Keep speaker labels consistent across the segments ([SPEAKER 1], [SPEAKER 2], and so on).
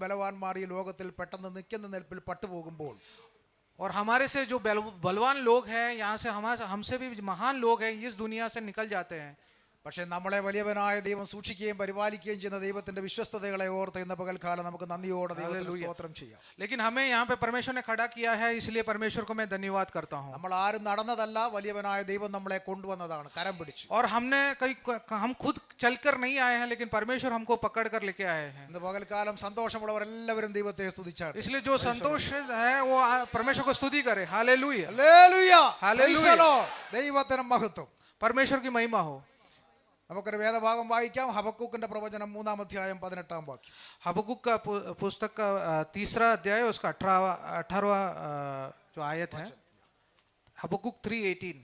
[SPEAKER 1] ബലവാന്മാർ ഈ ലോകത്തിൽ പെട്ടെന്ന് നിൽക്കുന്ന നിൽപ്പിൽ പട്ടുപോകുമ്പോൾ
[SPEAKER 2] और हमारे से जो बलवान लोग हैं, यहाँ से हमसे भी महान लोग हैं, इस दुनिया से निकल जाते हैं।
[SPEAKER 1] പക്ഷേ നമ്മളെ വലിയവനായ ദൈവം സൂക്ഷിക്കുകയും പരിപാലിക്കുകയും ചെയ്യുന്ന ദൈവത്തിന്റെ വിശ്വസ്തതകളെ ഓർത്ത് ഇന്ന് പകൽക്കാലം നമുക്ക് നന്ദിയോടെ ദൈവത്തിന് സ്തോത്രം ചെയ്യാം.
[SPEAKER 2] लेकिन हमें यहाँ पे परमेश्वर ने खड़ा किया है, इसलिए परमेश्वर को मैं धन्यवाद करता हूँ.
[SPEAKER 1] നമ്മൾ ആരും നടന്നതല്ല, വലിയവനായ ദൈവം നമ്മളെ കൊണ്ടുവന്നതാണ്, കരം പിടിച്ചു.
[SPEAKER 2] और हम खुद चलकर नहीं आए हैं, लेकिन परमेश्वर हमको पकड़ कर लेके आए हैं.
[SPEAKER 1] ഇന്ന് പകൽക്കാലം സന്തോഷമുള്ളവർ എല്ലാവരും ദൈവത്തെ സ്തുതിച്ചാട്ടെ.
[SPEAKER 2] इसलिए जो संतोष है वो परमेश्वर को स्तुति करे. Hallelujah,
[SPEAKER 1] hallelujah,
[SPEAKER 2] hallelujah.
[SPEAKER 1] ദൈവത്തിന് മഹത്വം,
[SPEAKER 2] परमेश्वर की महिमा हो.
[SPEAKER 1] നമുക്കൊരു വേദഭാഗം വായിക്കാം. ഹബക്കൂക്കിന്റെ പ്രവചനം 3-ാം അധ്യായം 18-ാം വാക്യം.
[SPEAKER 2] हबक्कुक का पुस्तक का 3रा अध्याय, उसका 18वां जो आयत है, हबक्कुक 3:18.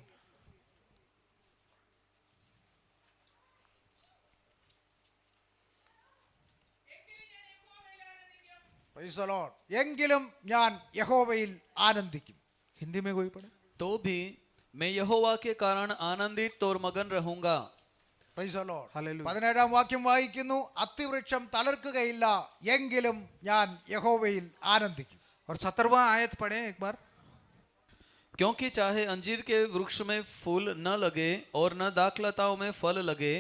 [SPEAKER 1] Price the Lord. എങ്കിലും ഞാൻ യഹോവയിൽ ആനന്ദിക്കും.
[SPEAKER 2] हिंदी में कोई पढ़े?
[SPEAKER 3] तो भी मैं यहोवा के कारण आनंदित और मगन रहूंगा.
[SPEAKER 1] Price the Lord.
[SPEAKER 2] हालेलुया.
[SPEAKER 1] 17-ാം വാക്യം വായിക്കുന്നു. അത്തിവൃക്ഷം തളിർക്കുകയില്ല, എങ്കിലും ഞാൻ യഹോവയിൽ ആനന്ദിക്കും.
[SPEAKER 2] और 17वां आयत पढ़े एक बार.
[SPEAKER 3] क्योंकि चाहे अंजीर के वृक्ष में फूल न लगे और न दाखलताओं में फल लगे,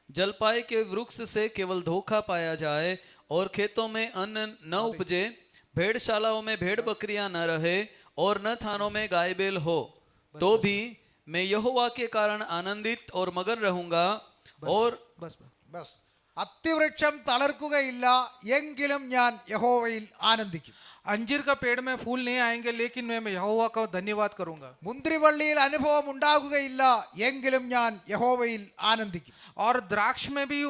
[SPEAKER 3] जलपाई के वृक्ष से केवल धोखा पाया जाए और खेतों में अन्न न उपजे, भेड़शालाओं में भेड़ बकरियां न रहे और न थानों में गाय बैल हो, तो भी मैं यहोवा के कारण आनंदित और मगन रहूंगा. और
[SPEAKER 1] ബസ് അത്തിവൃക്ഷം തളിർക്കുകയില്ല, എങ്കിലും ഞാൻ യഹോവയിൽ ആനന്ദിക്കും.
[SPEAKER 2] अंजीर का पेड़ में फूल नहीं आएंगे, लेकिन मैं यहोवा का धन्यवाद करूंगा.
[SPEAKER 1] മുന്തിരിവള്ളിയിൽ അനുഭവം ഉണ്ടാകുകയില്ല, എങ്കിലും ഞാൻ യഹോവയിൽ ആനന്ദിക്കും.
[SPEAKER 2] और द्राक्ष में भी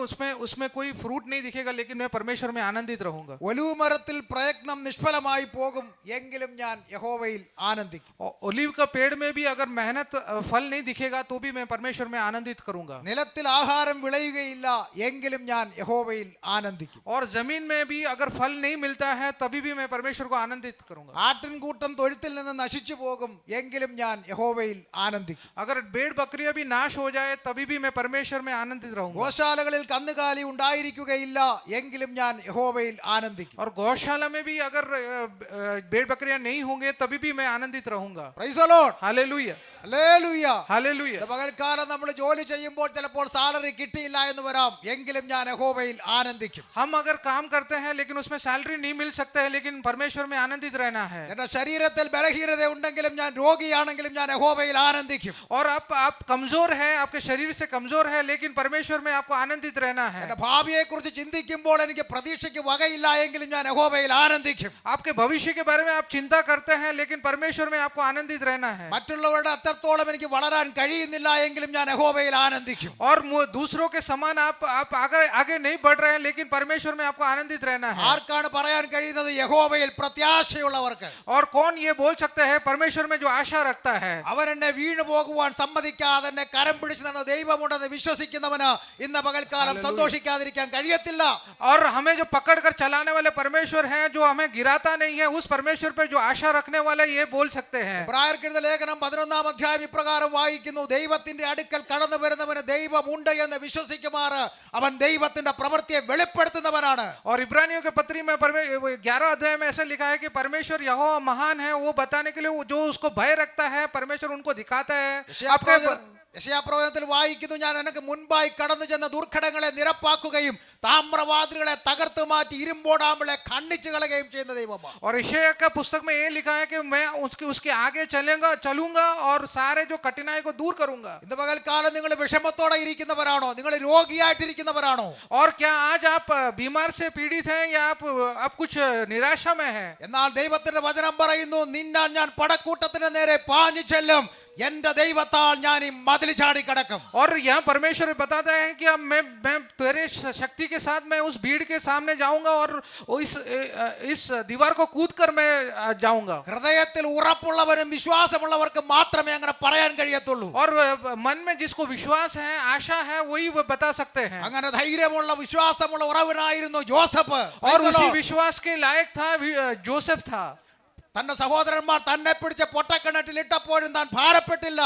[SPEAKER 2] उसमें कोई फ्रूट नहीं दिखेगा, लेकिन मैं परमेश्वर में आनंदित रहूंगा.
[SPEAKER 1] ഒലിവുമരത്തിൽ പ്രയത്നം നിഷ്ഫലമായി പോകും, എങ്കിലും ഞാൻ യഹോവയിൽ ആനന്ദിക്കും.
[SPEAKER 2] ओलिव का पेड़ में भी अगर मेहनत फल नहीं दिखेगा, तो भी मैं परमेश्वर में आनंदित करूंगा.
[SPEAKER 1] നിലത്തിൽ ആഹാരം വിളയുകയില്ല, എങ്കിലും ഞാൻ യഹോവയിൽ ആനന്ദിക്കും.
[SPEAKER 2] और जमीन में भी अगर फल नहीं मिलता है, तभी भी मैं परमेश्वर को आनंदित करूंगा.
[SPEAKER 1] ആട്ടിൻകൂട്ടം തൊഴുത്തിൽ നിന്ന് നശിച്ചു പോകും, എങ്കിലും ഞാൻ യഹോവയിൽ ആനന്ദിക്കും.
[SPEAKER 2] अगर भेड़ बकरियां भी नाश हो जाए, तभी भी मैं परमेश्वर में आनंदित रहूंगा.
[SPEAKER 1] ഗോശാലകളിൽ കന്നുകാലി ഉണ്ടായിരിക്കുകയില്ല, എങ്കിലും ഞാൻ യഹോവയിൽ ആനന്ദിക്കും.
[SPEAKER 2] और गौशाला में भी अगर भेड़ बकरियां नहीं होंगे, तभी भी मैं आनंदित रहूंगा.
[SPEAKER 1] Price the Lord.
[SPEAKER 2] Hallelujah,
[SPEAKER 1] hallelujah.
[SPEAKER 2] Hallelujah.
[SPEAKER 1] പകൽക്കാലം നമ്മൾ ജോലി ചെയ്യുമ്പോൾ ചിലപ്പോൾ സാലറി കിട്ടിയില്ല എന്ന് വരാം, എങ്കിലും ഞാൻ യഹോവയിൽ ആനന്ദിക്കും.
[SPEAKER 2] हम अगर काम करते हैं लेकिन उसमें सैलरी नहीं मिल सकता है, लेकिन परमेश्वर में आनंदित रहना है.
[SPEAKER 1] എന്റെ ശരീരത്തിൽ ബലഹീനത ഉണ്ടെങ്കിലും ഞാൻ രോഗിയാണെങ്കിലും ഞാൻ യഹോവയിൽ ആനന്ദിക്കും.
[SPEAKER 2] और आप कमजोर है, आपके शरीर से कमजोर है, लेकिन परमेश्वर में आपको आनंदित रहना है.
[SPEAKER 1] എന്റെ ഭാവിയെ കുറിച്ച് ചിന്തിക്കുമ്പോൾ എനിക്ക് പ്രതീക്ഷയ്ക്ക് വകയില്ല, എങ്കിലും ഞാൻ യഹോവയിൽ ആനന്ദിക്കും.
[SPEAKER 2] आपके भविष्य के बारे में आप चिंता करते हैं, लेकिन परमेश्वर में आपको आनंदित रहना है.
[SPEAKER 1] മറ്റുള്ളവരുടെ അത്രത്തോളം എനിക്ക് വളരാൻ കഴിയുന്നില്ല, എങ്കിലും ഞാൻ യഹോവയിൽ ആനന്ദിക്കും.
[SPEAKER 2] और दूसरों के समान आप आगे नहीं बढ़ रहे हैं, लेकिन परमेश्वर में आपको आनंदित रहना है.
[SPEAKER 1] ആർക്കാണ് പറയാൻ കഴിയുന്നത്? യഹോവയിൽ പ്രത്യാശയുള്ളവർക്ക്.
[SPEAKER 2] और कौन ये बोल सकता है परमेश्वर में जो आशा रखता है?
[SPEAKER 1] അവൻ എന്നെ വീണു പോകുവാൻ സമ്മതിക്കാതെ എന്നെ കരം പിടിച്ചു നടന്ന ദൈവമുണ്ടെന്ന് വിശ്വസിക്കുന്നവന് ഇന്ന് പകൽക്കാലം സന്തോഷിക്കാതിരിക്കാൻ കഴിയത്തില്ല.
[SPEAKER 2] और हमें जो पकड़ कर चलाने वाले परमेश्वर हैं, जो हमें गिराता नहीं है, उस परमेश्वर पे जो आशा रखने वाले ये बोल सकते हैं.
[SPEAKER 1] ഇബ്രായർക്കെഴുതിയ ലേഖനം 11-ാം അധ്യായം ഇപ്രകാരം വായിക്കുന്നു. ദൈവത്തിന്റെ അടുക്കൽ കടന്നു വരുന്നവന് ദൈവമുണ്ട് എന്ന് വിശ്വസിക്കുമാർ അവൻ ദൈവത്തിന്റെ പ്രവൃത്തിയെ വെളിപ്പെടുത്തുന്നവനാണ്.
[SPEAKER 2] और इब्रानियों के पत्री में 11 अध्याय में ऐसा लिखा है कि परमेश्वर यहोवा महान है, वो बताने के लिए जो उसको भय रखता है, परमेश्वर उनको दिखाता है.
[SPEAKER 1] യശയാപ്രവചനത്തിൽ വായിക്കുന്നു, ഞാൻ എനിക്ക് മുൻപായി കടന്നു ചെന്ന ദുർഘടങ്ങളെ നിരപ്പാക്കുകയും താമ്രവാതിലുകളെ തകർത്തു മാറ്റി ഇരുമ്പോടാമ്പളെ ഖണ്ഡിച്ചു കളയുകയും ചെയ്യുന്ന ദൈവമാണ്.
[SPEAKER 2] और यशायाह का पुस्तक में ये लिखा है कि मैं उसके आगे चलूंगा और सारे जो कठिनाई को दूर करूंगा.
[SPEAKER 1] ഇന്ന് പകൽക്കാലം നിങ്ങൾ വിഷമത്തോടെ ഇരിക്കുന്നവരാണോ? നിങ്ങൾ രോഗിയായിട്ടിരിക്കുന്നവരാണോ?
[SPEAKER 2] और क्या आज आप बीमार से पीड़ित हैं, या आप कुछ निराशा में हैं?
[SPEAKER 1] എന്നാൽ ദൈവത്തിന്റെ വചനം പറയുന്നു, നിന്നാൽ ഞാൻ പടക്കൂട്ടത്തിന് നേരെ പാഞ്ഞു ചെല്ലും, എന്റെ ദൈവത്താൽ ഞാൻ ഈ മതിൽ ചാടി കടക്കും.
[SPEAKER 2] और यहाँ परमेश्वर बताता है कि अब मैं तेरे शक्ति के साथ मैं उस भीड़ के सामने जाऊंगा और इस दीवार को कूद कर मैं जाऊंगा.
[SPEAKER 1] ഹൃദയത്തിൽ ഉറപ്പുള്ളവരും വിശ്വാസമുള്ളവർക്കും മാത്രമേ അങ്ങനെ പറയാൻ കഴിയത്തുള്ളൂ.
[SPEAKER 2] और मन में जिसको विश्वास है, आशा है, वही बता सकते हैं.
[SPEAKER 1] അങ്ങനെ ധൈര്യമുള്ള വിശ്വാസമുള്ള ഉറവനായിരുന്നു ജോസഫ്.
[SPEAKER 2] और उसी विश्वास के लायक था जोसेफ था.
[SPEAKER 1] തന്റെ സഹോദരന്മാർ തന്നെ പിടിച്ച് പൊട്ടക്കിണറ്റിൽ ഇട്ടപ്പോഴും താൻ ഭാരപ്പെട്ടില്ല.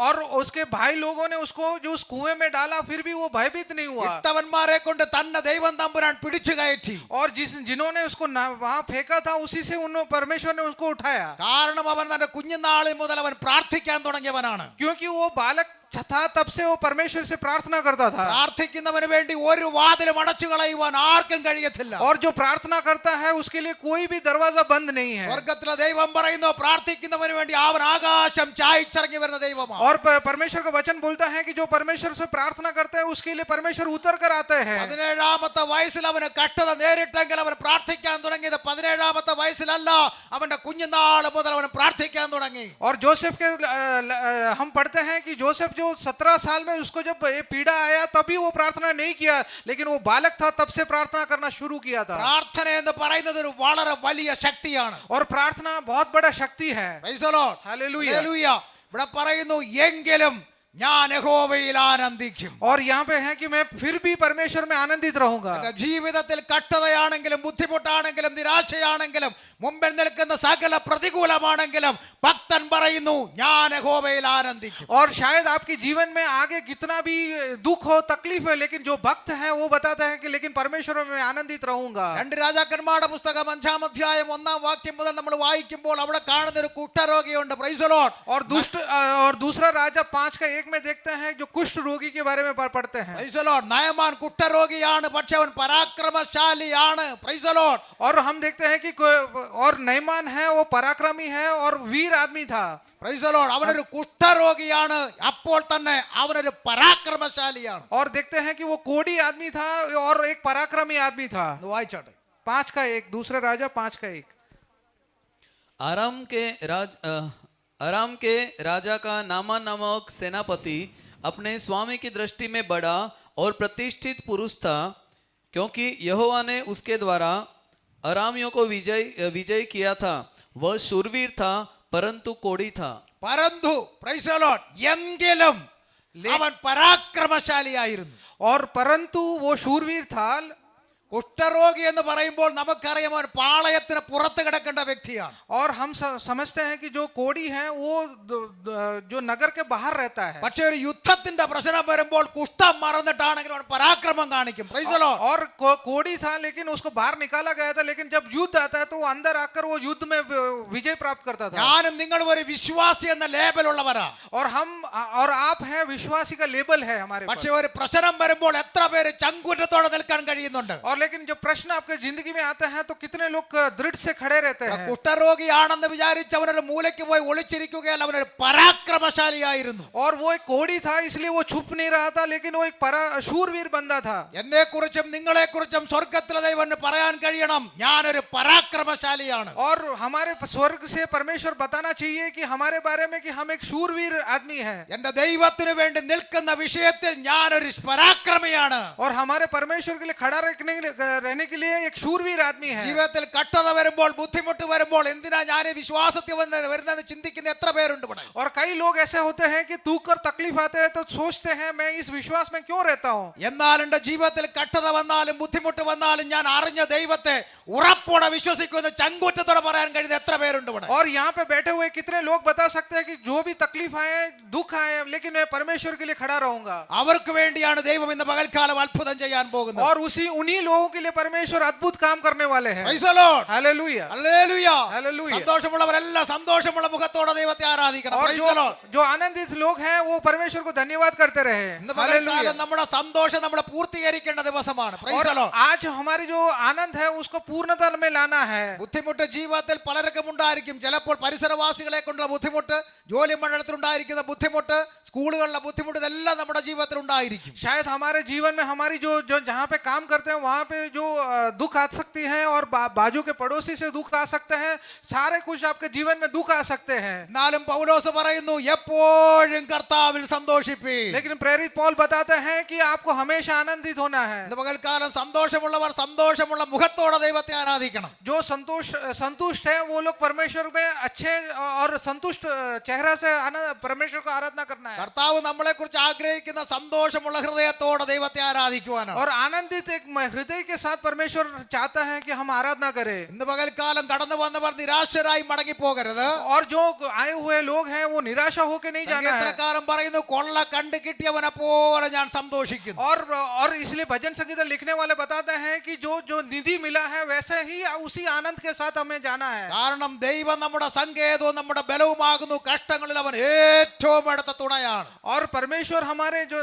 [SPEAKER 2] और उसके भाई लोगों ने उसको जो उस कुएं में डाला फिर भी वो भयभीत नहीं हुआ.
[SPEAKER 1] ഇട്ടവന്മാരെ കൊണ്ട് തന്നെ ദൈവം തമ്പുരാൻ പിടിച്ചു കയറ്റി.
[SPEAKER 2] और जिन्होंने उसको वहां फेंका था उसी से उन परमेश्वर ने उसको उठाया.
[SPEAKER 1] കാരണം അവൻ തന്റെ കുഞ്ഞുനാളിൽ മുതൽ അവൻ പ്രാർത്ഥിക്കാൻ തുടങ്ങിയവനാണ്.
[SPEAKER 2] क्योंकि वो बालक था तब से वो परमेश्वर से प्रार्थना करता था.
[SPEAKER 1] പ്രാർത്ഥിക്കുന്നവന് വേണ്ടി ഒരു വാതിലും അടച്ചു കളയുവാൻ ആർക്കും കഴിയത്തില്ല.
[SPEAKER 2] और जो प्रार्थना करता है उसके लिए कोई भी दरवाजा बंद नहीं है.
[SPEAKER 1] സ്വർഗ്ഗത്തിലെ ദൈവം പറയുന്നു പ്രാർത്ഥിക്കുന്നവന് വേണ്ടി അവൻ ആകാശം ചായിച്ചിറങ്ങി വരുന്ന ദൈവമാണ്.
[SPEAKER 2] और परमेश्वर का वचन बोलता है कि जो परमेश्वर से प्रार्थना करते हैं उसके लिए परमेश्वर उतर कर आते हैं.
[SPEAKER 1] 17ാമത്തെ വയസ്സിൽ അവന് കഷ്ടത നേരിട്ടെങ്കിൽ അവൻ പ്രാർത്ഥിക്കാൻ തുടങ്ങിയത് 17ാമത്തെ വയസ്സിലല്ല, അവന്റെ കുഞ്ഞുനാൾ മുതൽ അവൻ പ്രാർത്ഥിക്കാൻ തുടങ്ങി.
[SPEAKER 2] और जोसेफ के हम पढ़ते हैं कि जोसेफ जो 17 साल में उसको जब ये पीड़ा आया तभी वो प्रार्थना नहीं किया, लेकिन वो बालक था तब से प्रार्थना करना शुरू किया था.
[SPEAKER 1] പ്രാർത്ഥന എന്ന് പറയുന്നത് ഒരു വളരെ വലിയ ശക്തിയാണ്.
[SPEAKER 2] और प्रार्थना बहुत बड़ा शक्ति है.
[SPEAKER 1] Praise the Lord.
[SPEAKER 2] Hallelujah.
[SPEAKER 1] Hallelujah. ഇവിടെ പറയുന്നു എങ്കിലും ഞാൻ യഹോവയിൽ ആനന്ദിക്കും.
[SPEAKER 2] और यहाँ पे है कि मैं फिर भी परमेश्वर में आनंदित रहूंगा.
[SPEAKER 1] എന്റെ ജീവിതത്തിൽ കഷ്ടതയാണെങ്കിലും ബുദ്ധിമുട്ടാണെങ്കിലും നിരാശയാണെങ്കിലും മുമ്പിൽ നിൽക്കുന്ന സകല പ്രതികൂലമാണെങ്കിലും ഭക്തൻ പറയുന്നു ഞാൻ യഹോവയിൽ ആനന്ദിക്കും.
[SPEAKER 2] और शायद आपके जीवन में आगे कितना भी दुख हो तकलीफ है, लेकिन जो भक्त है वो बताता है कि लेकिन परमेश्वर में मैं आनंदित रहूंगा.
[SPEAKER 1] 2 രാജാക്കന്മാരുടെ പുസ്തകം 5-ാം അധ്യായം 1-ാം വാക്യം മുതൽ നമ്മൾ വായിക്കുമ്പോൾ അവിടെ കാണുന്ന ഒരു കുഷ്ഠരോഗിയുണ്ട്. Price the Lord.
[SPEAKER 2] और दूसरा राजा 5 का 1 में देखते हैं जो कुष्ठ रोगी के बारे में पढ़ते हैं.
[SPEAKER 1] Praise the Lord. നയമാൻ കുഷ്ഠരോഗിയാണ്, പക്ഷെ അവൻ പരാക്രമശാലിയാണ്. Price the Lord.
[SPEAKER 2] और हम देखते हैं कि और नयमान है वो पराक्रमी है और वीर आदमी था.
[SPEAKER 1] Price the Lord. അവനൊരു കുഷ്ഠരോഗിയാണ്, അപ്പോൾ തന്നെ അവനൊരു പരാക്രമശാലിയാണ്.
[SPEAKER 2] और देखते हैं कि वो कोढ़ी आदमी था और एक पराक्रमी आदमी था.
[SPEAKER 1] വായിച്ചോട്ടെ.
[SPEAKER 2] 5 का 1, दूसरा राजा 5 का 1.
[SPEAKER 3] अराम के राजा का नामान नामक सेनापति अपने स्वामी की दृष्टि में बड़ा और प्रतिष्ठित पुरुष था, क्योंकि यहोवा ने उसके द्वारा अरामियों को विजय किया था. वह शूरवीर था परंतु कोढ़ी था.
[SPEAKER 1] പരന്തു പ്രൈസ് ദി ലോർഡ് എങ്കിലും അവൻ പരാക്രമശാലിയായിരുന്നു.
[SPEAKER 2] और परंतु वो शूरवीर था.
[SPEAKER 1] കുഷ്ഠരോഗി എന്ന് പറയുമ്പോൾ നമുക്കറിയാം അവൻ പാളയത്തിന് പുറത്ത് കിടക്കേണ്ട വ്യക്തിയാണ്.
[SPEAKER 2] और हम समझते हैं कि जो कोढ़ी है वो जो नगर के बाहर रहता है.
[SPEAKER 1] പക്ഷേ ഒരു യുദ്ധത്തിന്റെ പ്രശ്നം വരുമ്പോൾ കുഷ്ഠം മറന്നിട്ടാണെങ്കിലും അവൻ പരാക്രമം കാണിക്കും. Price the Lord.
[SPEAKER 2] और कोढ़ी था लेकिन उसको बाहर निकाला गया था, लेकिन जब युद्ध आता है तो वो अंदर आकर वो युद्ध में विजय प्राप्त करता था.
[SPEAKER 1] ഞാനും നിങ്ങളും ഒരു വിശ്വാസി എന്ന ലേബൽ ഉള്ളവരാ.
[SPEAKER 2] और हम और आप हैं विश्वासी का लेबल है हमारे
[SPEAKER 1] പക്ഷേ
[SPEAKER 2] पास.
[SPEAKER 1] ഒരു പ്രശ്നം വരുമ്പോൾ എത്ര പേര് ചങ്കൂറ്റത്തോടെ നിൽക്കാൻ കഴിയുന്നുണ്ട്?
[SPEAKER 2] और लेकिन जब प्रश्न आपके जिंदगी में आते हैं तो कितने लोग दृढ़ से खड़े रहते हैं.
[SPEAKER 1] കുഷ്ഠരോഗിയാണെന്ന് വിചാരിച്ച് അവനൊരു മൂലയ്ക്ക് പോയി ഒളിച്ചിരിക്കുകയല്ല, അവനൊരു പരാക്രമശാലിയായിരുന്നു.
[SPEAKER 2] और वो एक कोढ़ी था इसलिए वो छुप नहीं रहा था, लेकिन वो एक शूरवीर बंदा था.
[SPEAKER 1] എന്നെ കുറിച്ചും നിങ്ങളെ കുറിച്ചും സ്വർഗ്ഗത്തിലെ ദൈവം പറയാൻ കഴിയണം ഞാനൊരു പരാക്രമശാലിയാണ്.
[SPEAKER 2] और हमारे स्वर्ग से परमेश्वर बताना चाहिए कि हमारे बारे में कि हम एक शूरवीर आदमी हैं.
[SPEAKER 1] എന്റെ ദൈവത്തിന് വേണ്ടി നിൽക്കുന്ന വിഷയത്തിൽ ഞാനൊരു പരാക്രമിയാണ്.
[SPEAKER 2] और हमारे परमेश्वर के लिए खड़ा रहने के लिए एक शूरवीर आदमी है.
[SPEAKER 1] ജീവിതത്തിൽ കഷ്ടത വരുമ്പോൾ ബുദ്ധിമുട്ട് വരുമ്പോൾ എന്തിനാ ഞാൻ വിശ്വാസത്തിൽ വരുന്നത് ചിന്തിക്കുന്ന എത്ര പേരുണ്ട് ഇവിടെ?
[SPEAKER 2] और कई लोग ऐसे होते हैं कि दुख और तकलीफ आते हैं तो सोचते हैं मैं इस विश्वास में क्यों रहता हूँ.
[SPEAKER 1] എന്നാൽ എന്റെ ജീവിതത്തിൽ കഷ്ടത വന്നാലും ബുദ്ധിമുട്ട് വന്നാലും ഞാൻ അറിഞ്ഞ ദൈവത്തെ ഉറപ്പോടെ വിശ്വസിക്കുന്ന ചങ്കൂറ്റത്തോടെ പറയാൻ കഴിയുന്ന എത്ര പേരുണ്ട് ഇവിടെ?
[SPEAKER 2] और यहाँ पे बैठे हुए कितने लोग बता सकते हैं कि जो भी तकलीफ आए दुख आए लेकिन मैं परमेश्वर के लिए खड़ा रहूंगा.
[SPEAKER 1] അവർക്ക് വേണ്ടിയാണ് ദൈവം ഇന്ന് പകൽക്കാലം അത്ഭുതം ചെയ്യാൻ പോകുന്നത്.
[SPEAKER 2] और उन्हीं लोगों के लिए परमेश्वर अद्भुत काम करने वाले हैं.
[SPEAKER 1] Praise the Lord.
[SPEAKER 2] Hallelujah.
[SPEAKER 1] Hallelujah.
[SPEAKER 2] Hallelujah.
[SPEAKER 1] സന്തോഷമുള്ളവരെല്ലാം സന്തോഷമുള്ള മുഖത്തോടെ ദൈവത്തെ ആരാധിക്കണം.
[SPEAKER 2] और
[SPEAKER 1] Praise the Lord.
[SPEAKER 2] जो आनंदित लोग हैं वो परमेश्वर को धन्यवाद करते रहे.
[SPEAKER 1] ഇന്ന് പകൽക്കാലം നമ്മുടെ സന്തോഷം നമ്മൾ പൂർത്തീകരിക്കേണ്ട ദിവസമാണ്. Praise the
[SPEAKER 2] और
[SPEAKER 1] Lord.
[SPEAKER 2] आज हमारी जो आनंद है उसको पूर्णता में लाना है.
[SPEAKER 1] ബുദ്ധിമുട്ട് ജീവിതത്തിൽ പലർക്കും ഉണ്ടായിരിക്കും. ചിലപ്പോൾ പരിസരവാസികളെ കൊണ്ടുള്ള ബുദ്ധിമുട്ട്, ജോലി മണ്ഡലത്തിലുണ്ടായിരിക്കുന്ന ബുദ്ധിമുട്ട്, സ്കൂളുകളിലെ ബുദ്ധിമുട്ട്, ഇതെല്ലാം നമ്മുടെ ജീവിതത്തിൽ ഉണ്ടായിരിക്കും.
[SPEAKER 2] शायद हमारे जीवन में हमारी जो जहाँ पे काम करते हैं वहाँ पे जो दुख आ सकती है और बाजू के पड़ोसी से दुख आ सकते हैं. सारे कुछ आपके जीवन में दुख आ सकते हैं.
[SPEAKER 1] എന്നാലും പൗലോസ് പറയുന്നു എപ്പോഴും കർത്താവിൽ സന്തോഷിപ്പീൻ.
[SPEAKER 2] लेकिन प्रेरित पौल बताते हैं कि आपको हमेशा आनंदित होना है.
[SPEAKER 1] ഇന്ന് പകൽക്കാലം സന്തോഷമുള്ളവർ സന്തോഷമുള്ള മുഖത്തോടെ ദൈവത്തെ ദൈവത്തെ ആരാധിക്കണം.
[SPEAKER 2] जो संतुष्ट है वो लोग परमेश्वर में अच्छे और संतुष्ट चेहरा से परमेश्वर को आराधना करना है.
[SPEAKER 1] കർത്താവ് നമ്മളെ കുറിച്ച് ആഗ്രഹിക്കുന്ന സന്തോഷമുള്ള ഹൃദയത്തോടെ ദൈവത്തെ ആരാധിക്കുവാനാണ്.
[SPEAKER 2] और आनंदित एक हृदय के साथ परमेश्वर चाहता है कि हम आराधना करें.
[SPEAKER 1] ഇന്ന് പകൽക്കാലം കടന്നു വന്നവർ നിരാശരായി മടങ്ങി പോകരുത്.
[SPEAKER 2] और जो आए हुए लोग हैं वो निराशा होकर नहीं जाना है.
[SPEAKER 1] സങ്കീർത്തനക്കാരൻ പറയുന്നു, കൊള്ള കണ്ടു കിട്ടിയവനെ പോലെ ഞാൻ സന്തോഷിക്കുന്നു.
[SPEAKER 2] और इसलिए भजन संगीता लिखने वाले बताते हैं कि जो निधि मिला है वैसे ही उसी आनंद के साथ हमें जाना है.
[SPEAKER 1] കാരണം ദൈവം നമ്മുടെ സങ്കേതവും നമ്മുടെ ബലവുമാകുന്നു. കഷ്ടങ്ങളിൽ അവൻ ഏറ്റവും അടുത്ത തുണയാണ്.
[SPEAKER 2] और परमेश्वर हमारे जो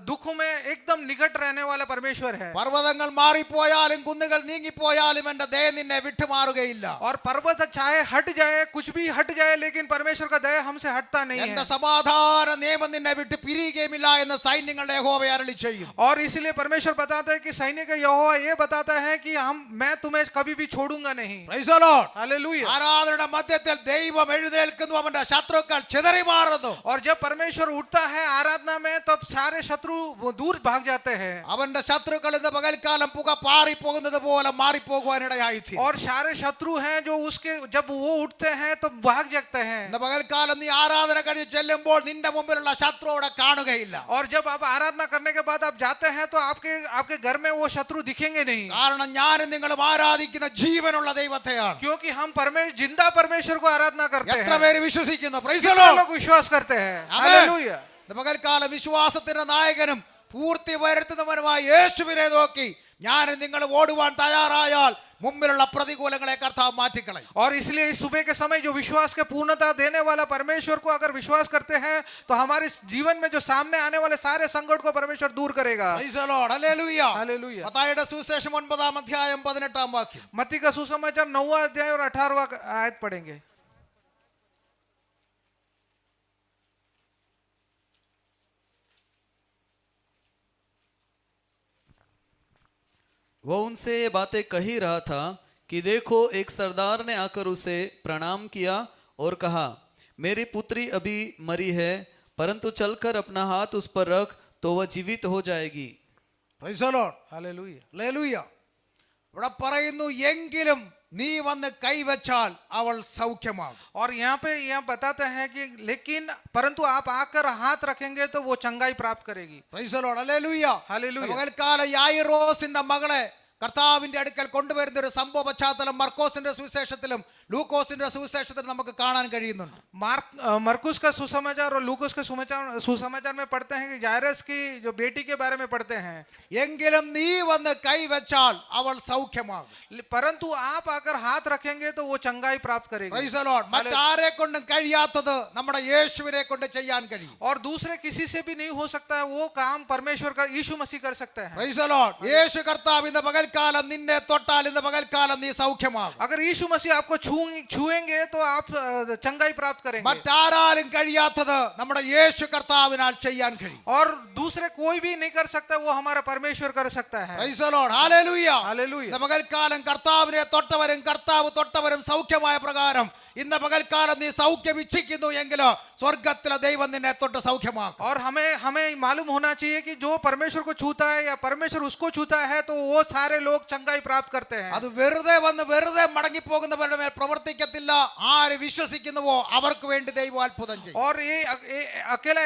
[SPEAKER 2] दुखों में एकदम निकट रहने वाला परमेश्वर है.
[SPEAKER 1] പർവ്വതങ്ങൾ മാറിപ്പോയാലും കുന്നുകൾ നീങ്ങിപ്പോയാലും എന്റെ ദയ നിന്നെ വിട്ടുമാറുകയില്ല.
[SPEAKER 2] और पर्वत चाहे हट जाए, कुछ भी हट जाए, लेकिन परमेश्वर का दया हमसे हटता नहीं
[SPEAKER 1] എന്റെ
[SPEAKER 2] है.
[SPEAKER 1] സമാധാന നിയമം നിന്നെ വിട്ട് പിരിയുകയുമില്ല എന്ന് സൈന്യങ്ങളുടെ യഹോവ അരുളി ചെയ്യും.
[SPEAKER 2] और इसलिए परमेश्वर बताता है कि सैन्य का यहोवा ये बताता है कि मैं तुम्हें कभी भी छोड़ूंगा नहीं.
[SPEAKER 1] Praise the Lord.
[SPEAKER 2] हालेलुया.
[SPEAKER 1] ആരാധനയുടെ മധ്യത്തിൽ ദൈവം എഴുന്നേൽക്കുന്നു. അവന്റെ ശത്രുക്കൾ ചിതറി മാറുന്നു.
[SPEAKER 2] और जब परमेश्वर उठता है आराधना में, तब सारे शत्रु वो दूर भाग जाते हैं.
[SPEAKER 1] അവന്റെ ശത്രുക്കൾ ഇന്ന് പകൽക്കാലം പുക പാറിപ്പോകുന്നത് പോലെ മാറിപ്പോകുവാനിടയായി തീരും.
[SPEAKER 2] और सारे शत्रु हैं जो उसके जब वो उठते हैं तो भाग जाते हैं.
[SPEAKER 1] ഇന്ന് പകൽക്കാലം നീ ആരാധന കഴിഞ്ഞ് ചെല്ലുമ്പോൾ നിന്റെ മുമ്പിലുള്ള ശത്രു അവിടെ കാണുകയില്ല.
[SPEAKER 2] और जब आप आराधना करने के बाद आप जाते हैं तो आपके घर में वो शत्रु दिखेंगे नहीं.
[SPEAKER 1] കാരണം ഞാനും നിങ്ങളും ആരാധിക്കുന്ന ജീവനുള്ള ദൈവത്തെയാണ്.
[SPEAKER 2] क्योंकि हम जिंदा परमेश्वर को आराधना करते
[SPEAKER 1] എത്ര
[SPEAKER 2] हैं.
[SPEAKER 1] പേര് വിശ്വസിക്കുന്നു? Praise the
[SPEAKER 2] कितने
[SPEAKER 1] Lord.
[SPEAKER 2] लोग विश्वास करते हैं?
[SPEAKER 1] Amen.
[SPEAKER 2] हालेलुया.
[SPEAKER 1] ഇന്ന് പകൽക്കാലം വിശ്വാസത്തിന്റെ നായകനും പൂർത്തി വരുത്തുന്നവനുമായ യേശുവിനെ നോക്കി ഞാനും നിങ്ങളും ഓടുവാൻ തയ്യാറായാൽ മുമ്പിലുള്ള പ്രതികൂലങ്ങളെ കർത്താവ് മാറ്റിക്കളയും.
[SPEAKER 2] और इसलिए इस सुबह के समय जो विश्वास के पूर्णता देने वाला परमेश्वर को अगर विश्वास करते हैं तो हमारे जीवन में जो सामने आने वाले सारे संकट को परमेश्वर दूर करेगा.
[SPEAKER 1] Praise the Lord. Hallelujah.
[SPEAKER 2] Hallelujah.
[SPEAKER 1] മത്തായിയുടെ സുവിശേഷം 9-ാം അധ്യായം 18-ാം വാക്യം.
[SPEAKER 2] मत्ती का सुसमाचार 9वां अध्याय और 18वां आयत पढ़ेंगे.
[SPEAKER 3] वह उनसे ये बातें कह ही रहा था कि देखो, एक सरदार ने आकर उसे प्रणाम किया और कहा, मेरी पुत्री अभी मरी है, परंतु चलकर अपना हाथ उस पर रख तो वह जीवित हो जाएगी.
[SPEAKER 1] Praise the Lord.
[SPEAKER 2] Hallelujah.
[SPEAKER 1] Hallelujah. ഇവിടെ പറയുന്നു, എങ്കിലും നീ വന്ന് കൈവച്ചാൽ അവൾ സൗഖ്യമാകും.
[SPEAKER 2] और यहाँ बताते हैं कि लेकिन परंतु आप आकर हाथ रखेंगे तो वो चंगाई प्राप्त करेगी.
[SPEAKER 1] Praise the Lord. Hallelujah.
[SPEAKER 2] Hallelujah.
[SPEAKER 1] പകൽക്കാല യായിറോസിന്റെ മകളെ കർത്താവിന്റെ അടുക്കൽ കൊണ്ടുവരുന്ന ഒരു സംഭവ പശ്ചാത്തലം മർക്കോസിന്റെ സുവിശേഷത്തിലും ലൂക്കോസിന്റെ സുവിശേഷത്തിലും നമുക്ക് കാണാൻ കഴിയുന്നുണ്ട്.
[SPEAKER 2] मरकुस का सुसमाचार और लूकोस का सुसमाचार में पढ़ते हैं कि जायरस की जो बेटी के बारे में पढ़ते हैं.
[SPEAKER 1] എങ്കിലും നീ വന്ന് കൈവച്ചാൽ അവൾ സൗഖ്യമാകും.
[SPEAKER 2] परंतु आप आकर हाथ रखेंगे तो वो चंगाई प्राप्त करेगी.
[SPEAKER 1] Praise the Lord. മറ്റാരെ കൊണ്ടും കഴിയാത്തത് നമ്മുടെ യേശുവിനെ കൊണ്ട് ചെയ്യാൻ കഴിയും.
[SPEAKER 2] और दूसरे किसी से भी नहीं हो सकता है वो काम परमेश्वर का यीशु मसीह कर सकते हैं.
[SPEAKER 1] Praise the Lord. യേശു കർത്താവ് ഇന്ന് പകൽക്കാലം നിന്നെ തൊട്ടാൽ ഇന്ന് പകൽക്കാലം നീ സൗഖ്യമാകും.
[SPEAKER 2] अगर यीशु मसीह आपको छुएंगे तो आप चंगाई प्राप्त करेंगे.
[SPEAKER 1] മറ്റാരാലും കഴിയാത്തത് നമ്മുടെ യേശു കർത്താവിനാൽ ചെയ്യാൻ കഴിയും.
[SPEAKER 2] और दूसरे कोई भी नहीं कर सकता, वो हमारा परमेश्वर कर सकता है.
[SPEAKER 1] Praise the Lord. Hallelujah.
[SPEAKER 2] Hallelujah.
[SPEAKER 1] ഇന്ന് പകൽക്കാലം കർത്താവിനെ തൊട്ടവരും കർത്താവ് തൊട്ടവരും സൗഖ്യമായ പ്രകാരം ഇന്ന് പകൽക്കാലം നീ സൗഖ്യം ഇച്ഛിക്കുന്നു എങ്കിൽ സ്വർഗത്തിലെ ദൈവം നിന്നെ തൊട്ട് സൗഖ്യമാക്കും.
[SPEAKER 2] और हमें मालूम होना चाहिए कि जो परमेश्वर को छूता है या परमेश्वर उसको छूता है तो वो सारे लोग चंगाई प्राप्त करते हैं.
[SPEAKER 1] അത് വെറുതെ വന്ന് വെറുതെ മടങ്ങി പോകുന്നവരുടെ മേൽ പ്രവർത്തിക്കത്തില്ല. ആര് വിശ്വസിക്കുന്നുവോ അവർക്ക് വേണ്ടി ദൈവം അത്ഭുതം ചെയ്യും.
[SPEAKER 2] और ये अकेला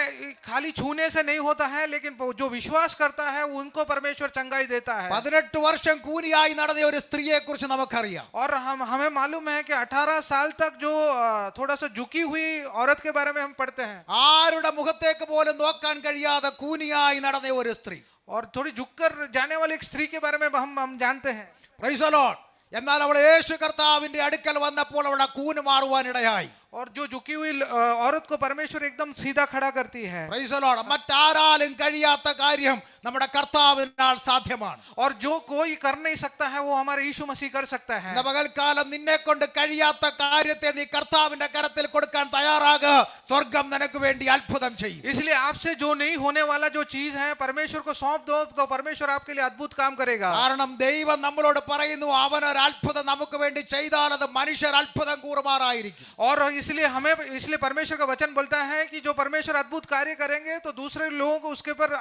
[SPEAKER 2] खाली छूने से नहीं होता है, लेकिन जो विश्वास करता है उनको परमेश्वर चंगाई देता है.
[SPEAKER 1] 18 വർഷം കൂനിയായി നടന്ന ഒരു സ്ത്രീയെ കുറിച്ച് നമുക്കറിയാം.
[SPEAKER 2] और हमें मालूम है कि 18 साल तक जो थोड़ा सा झुकी हुई औरत के बारे में हम पढ़ते हैं.
[SPEAKER 1] ആരുടെ മുഖത്തേക്ക് പോലും നോക്കാൻ കഴിയാതെ കൂനിയായി നടന്ന ഒരു സ്ത്രീ.
[SPEAKER 2] और थोड़ी झुककर जाने वाली एक स्त्री के बारे में हम जानते हैं.
[SPEAKER 1] Praise the Lord. എന്നാൽ അവൾ യേശു കർത്താവിന്റെ അടുക്കൽ വന്നപ്പോൾ അവളുടെ കൂന് മാറുവാനിടയായി.
[SPEAKER 2] और जो झुकी हुई औरत को परमेश्वर एकदम सीधा खड़ा करती है.
[SPEAKER 1] Praise the Lord. മറ്റാരാലും കഴിയാത്ത കാര്യം നമ്മുടെ കർത്താവിനാൽ സാധ്യമാണ്.
[SPEAKER 2] और जो कोई कर नहीं सकता है वो हमारे यीशु मसीह कर सकता है.
[SPEAKER 1] ഇന്ന് പകൽക്കാലം നിന്നെ കൊണ്ട് കഴിയാത്ത കാര്യത്തെ നീ കർത്താവിന്റെ കരത്തിൽ കൊടുക്കാൻ തയ്യാറാകുക. സ്വർഗം നിനക്ക് വേണ്ടി അത്ഭുതം ചെയ്യും.
[SPEAKER 2] इसलिए आपसे जो नहीं होने वाला जो चीज है परमेश्वर को सौंप दो तो परमेश्वर आपके लिए अद्भुत काम करेगा.
[SPEAKER 1] കാരണം ദൈവം നമ്മളോട് പറയുന്നു, അവൻ ഒരു അത്ഭുതം നമുക്ക് വേണ്ടി ചെയ്താൽ അത് മനുഷ്യർ അത്ഭുതം കൂറുമാറായിരിക്കും.
[SPEAKER 2] और इसलिए इसलिए परमेश्वर का वचन बोलता है कि जो परमेश्वर अद्भुत कार्य करेंगे तो दूसरे लोग उसके ऊपर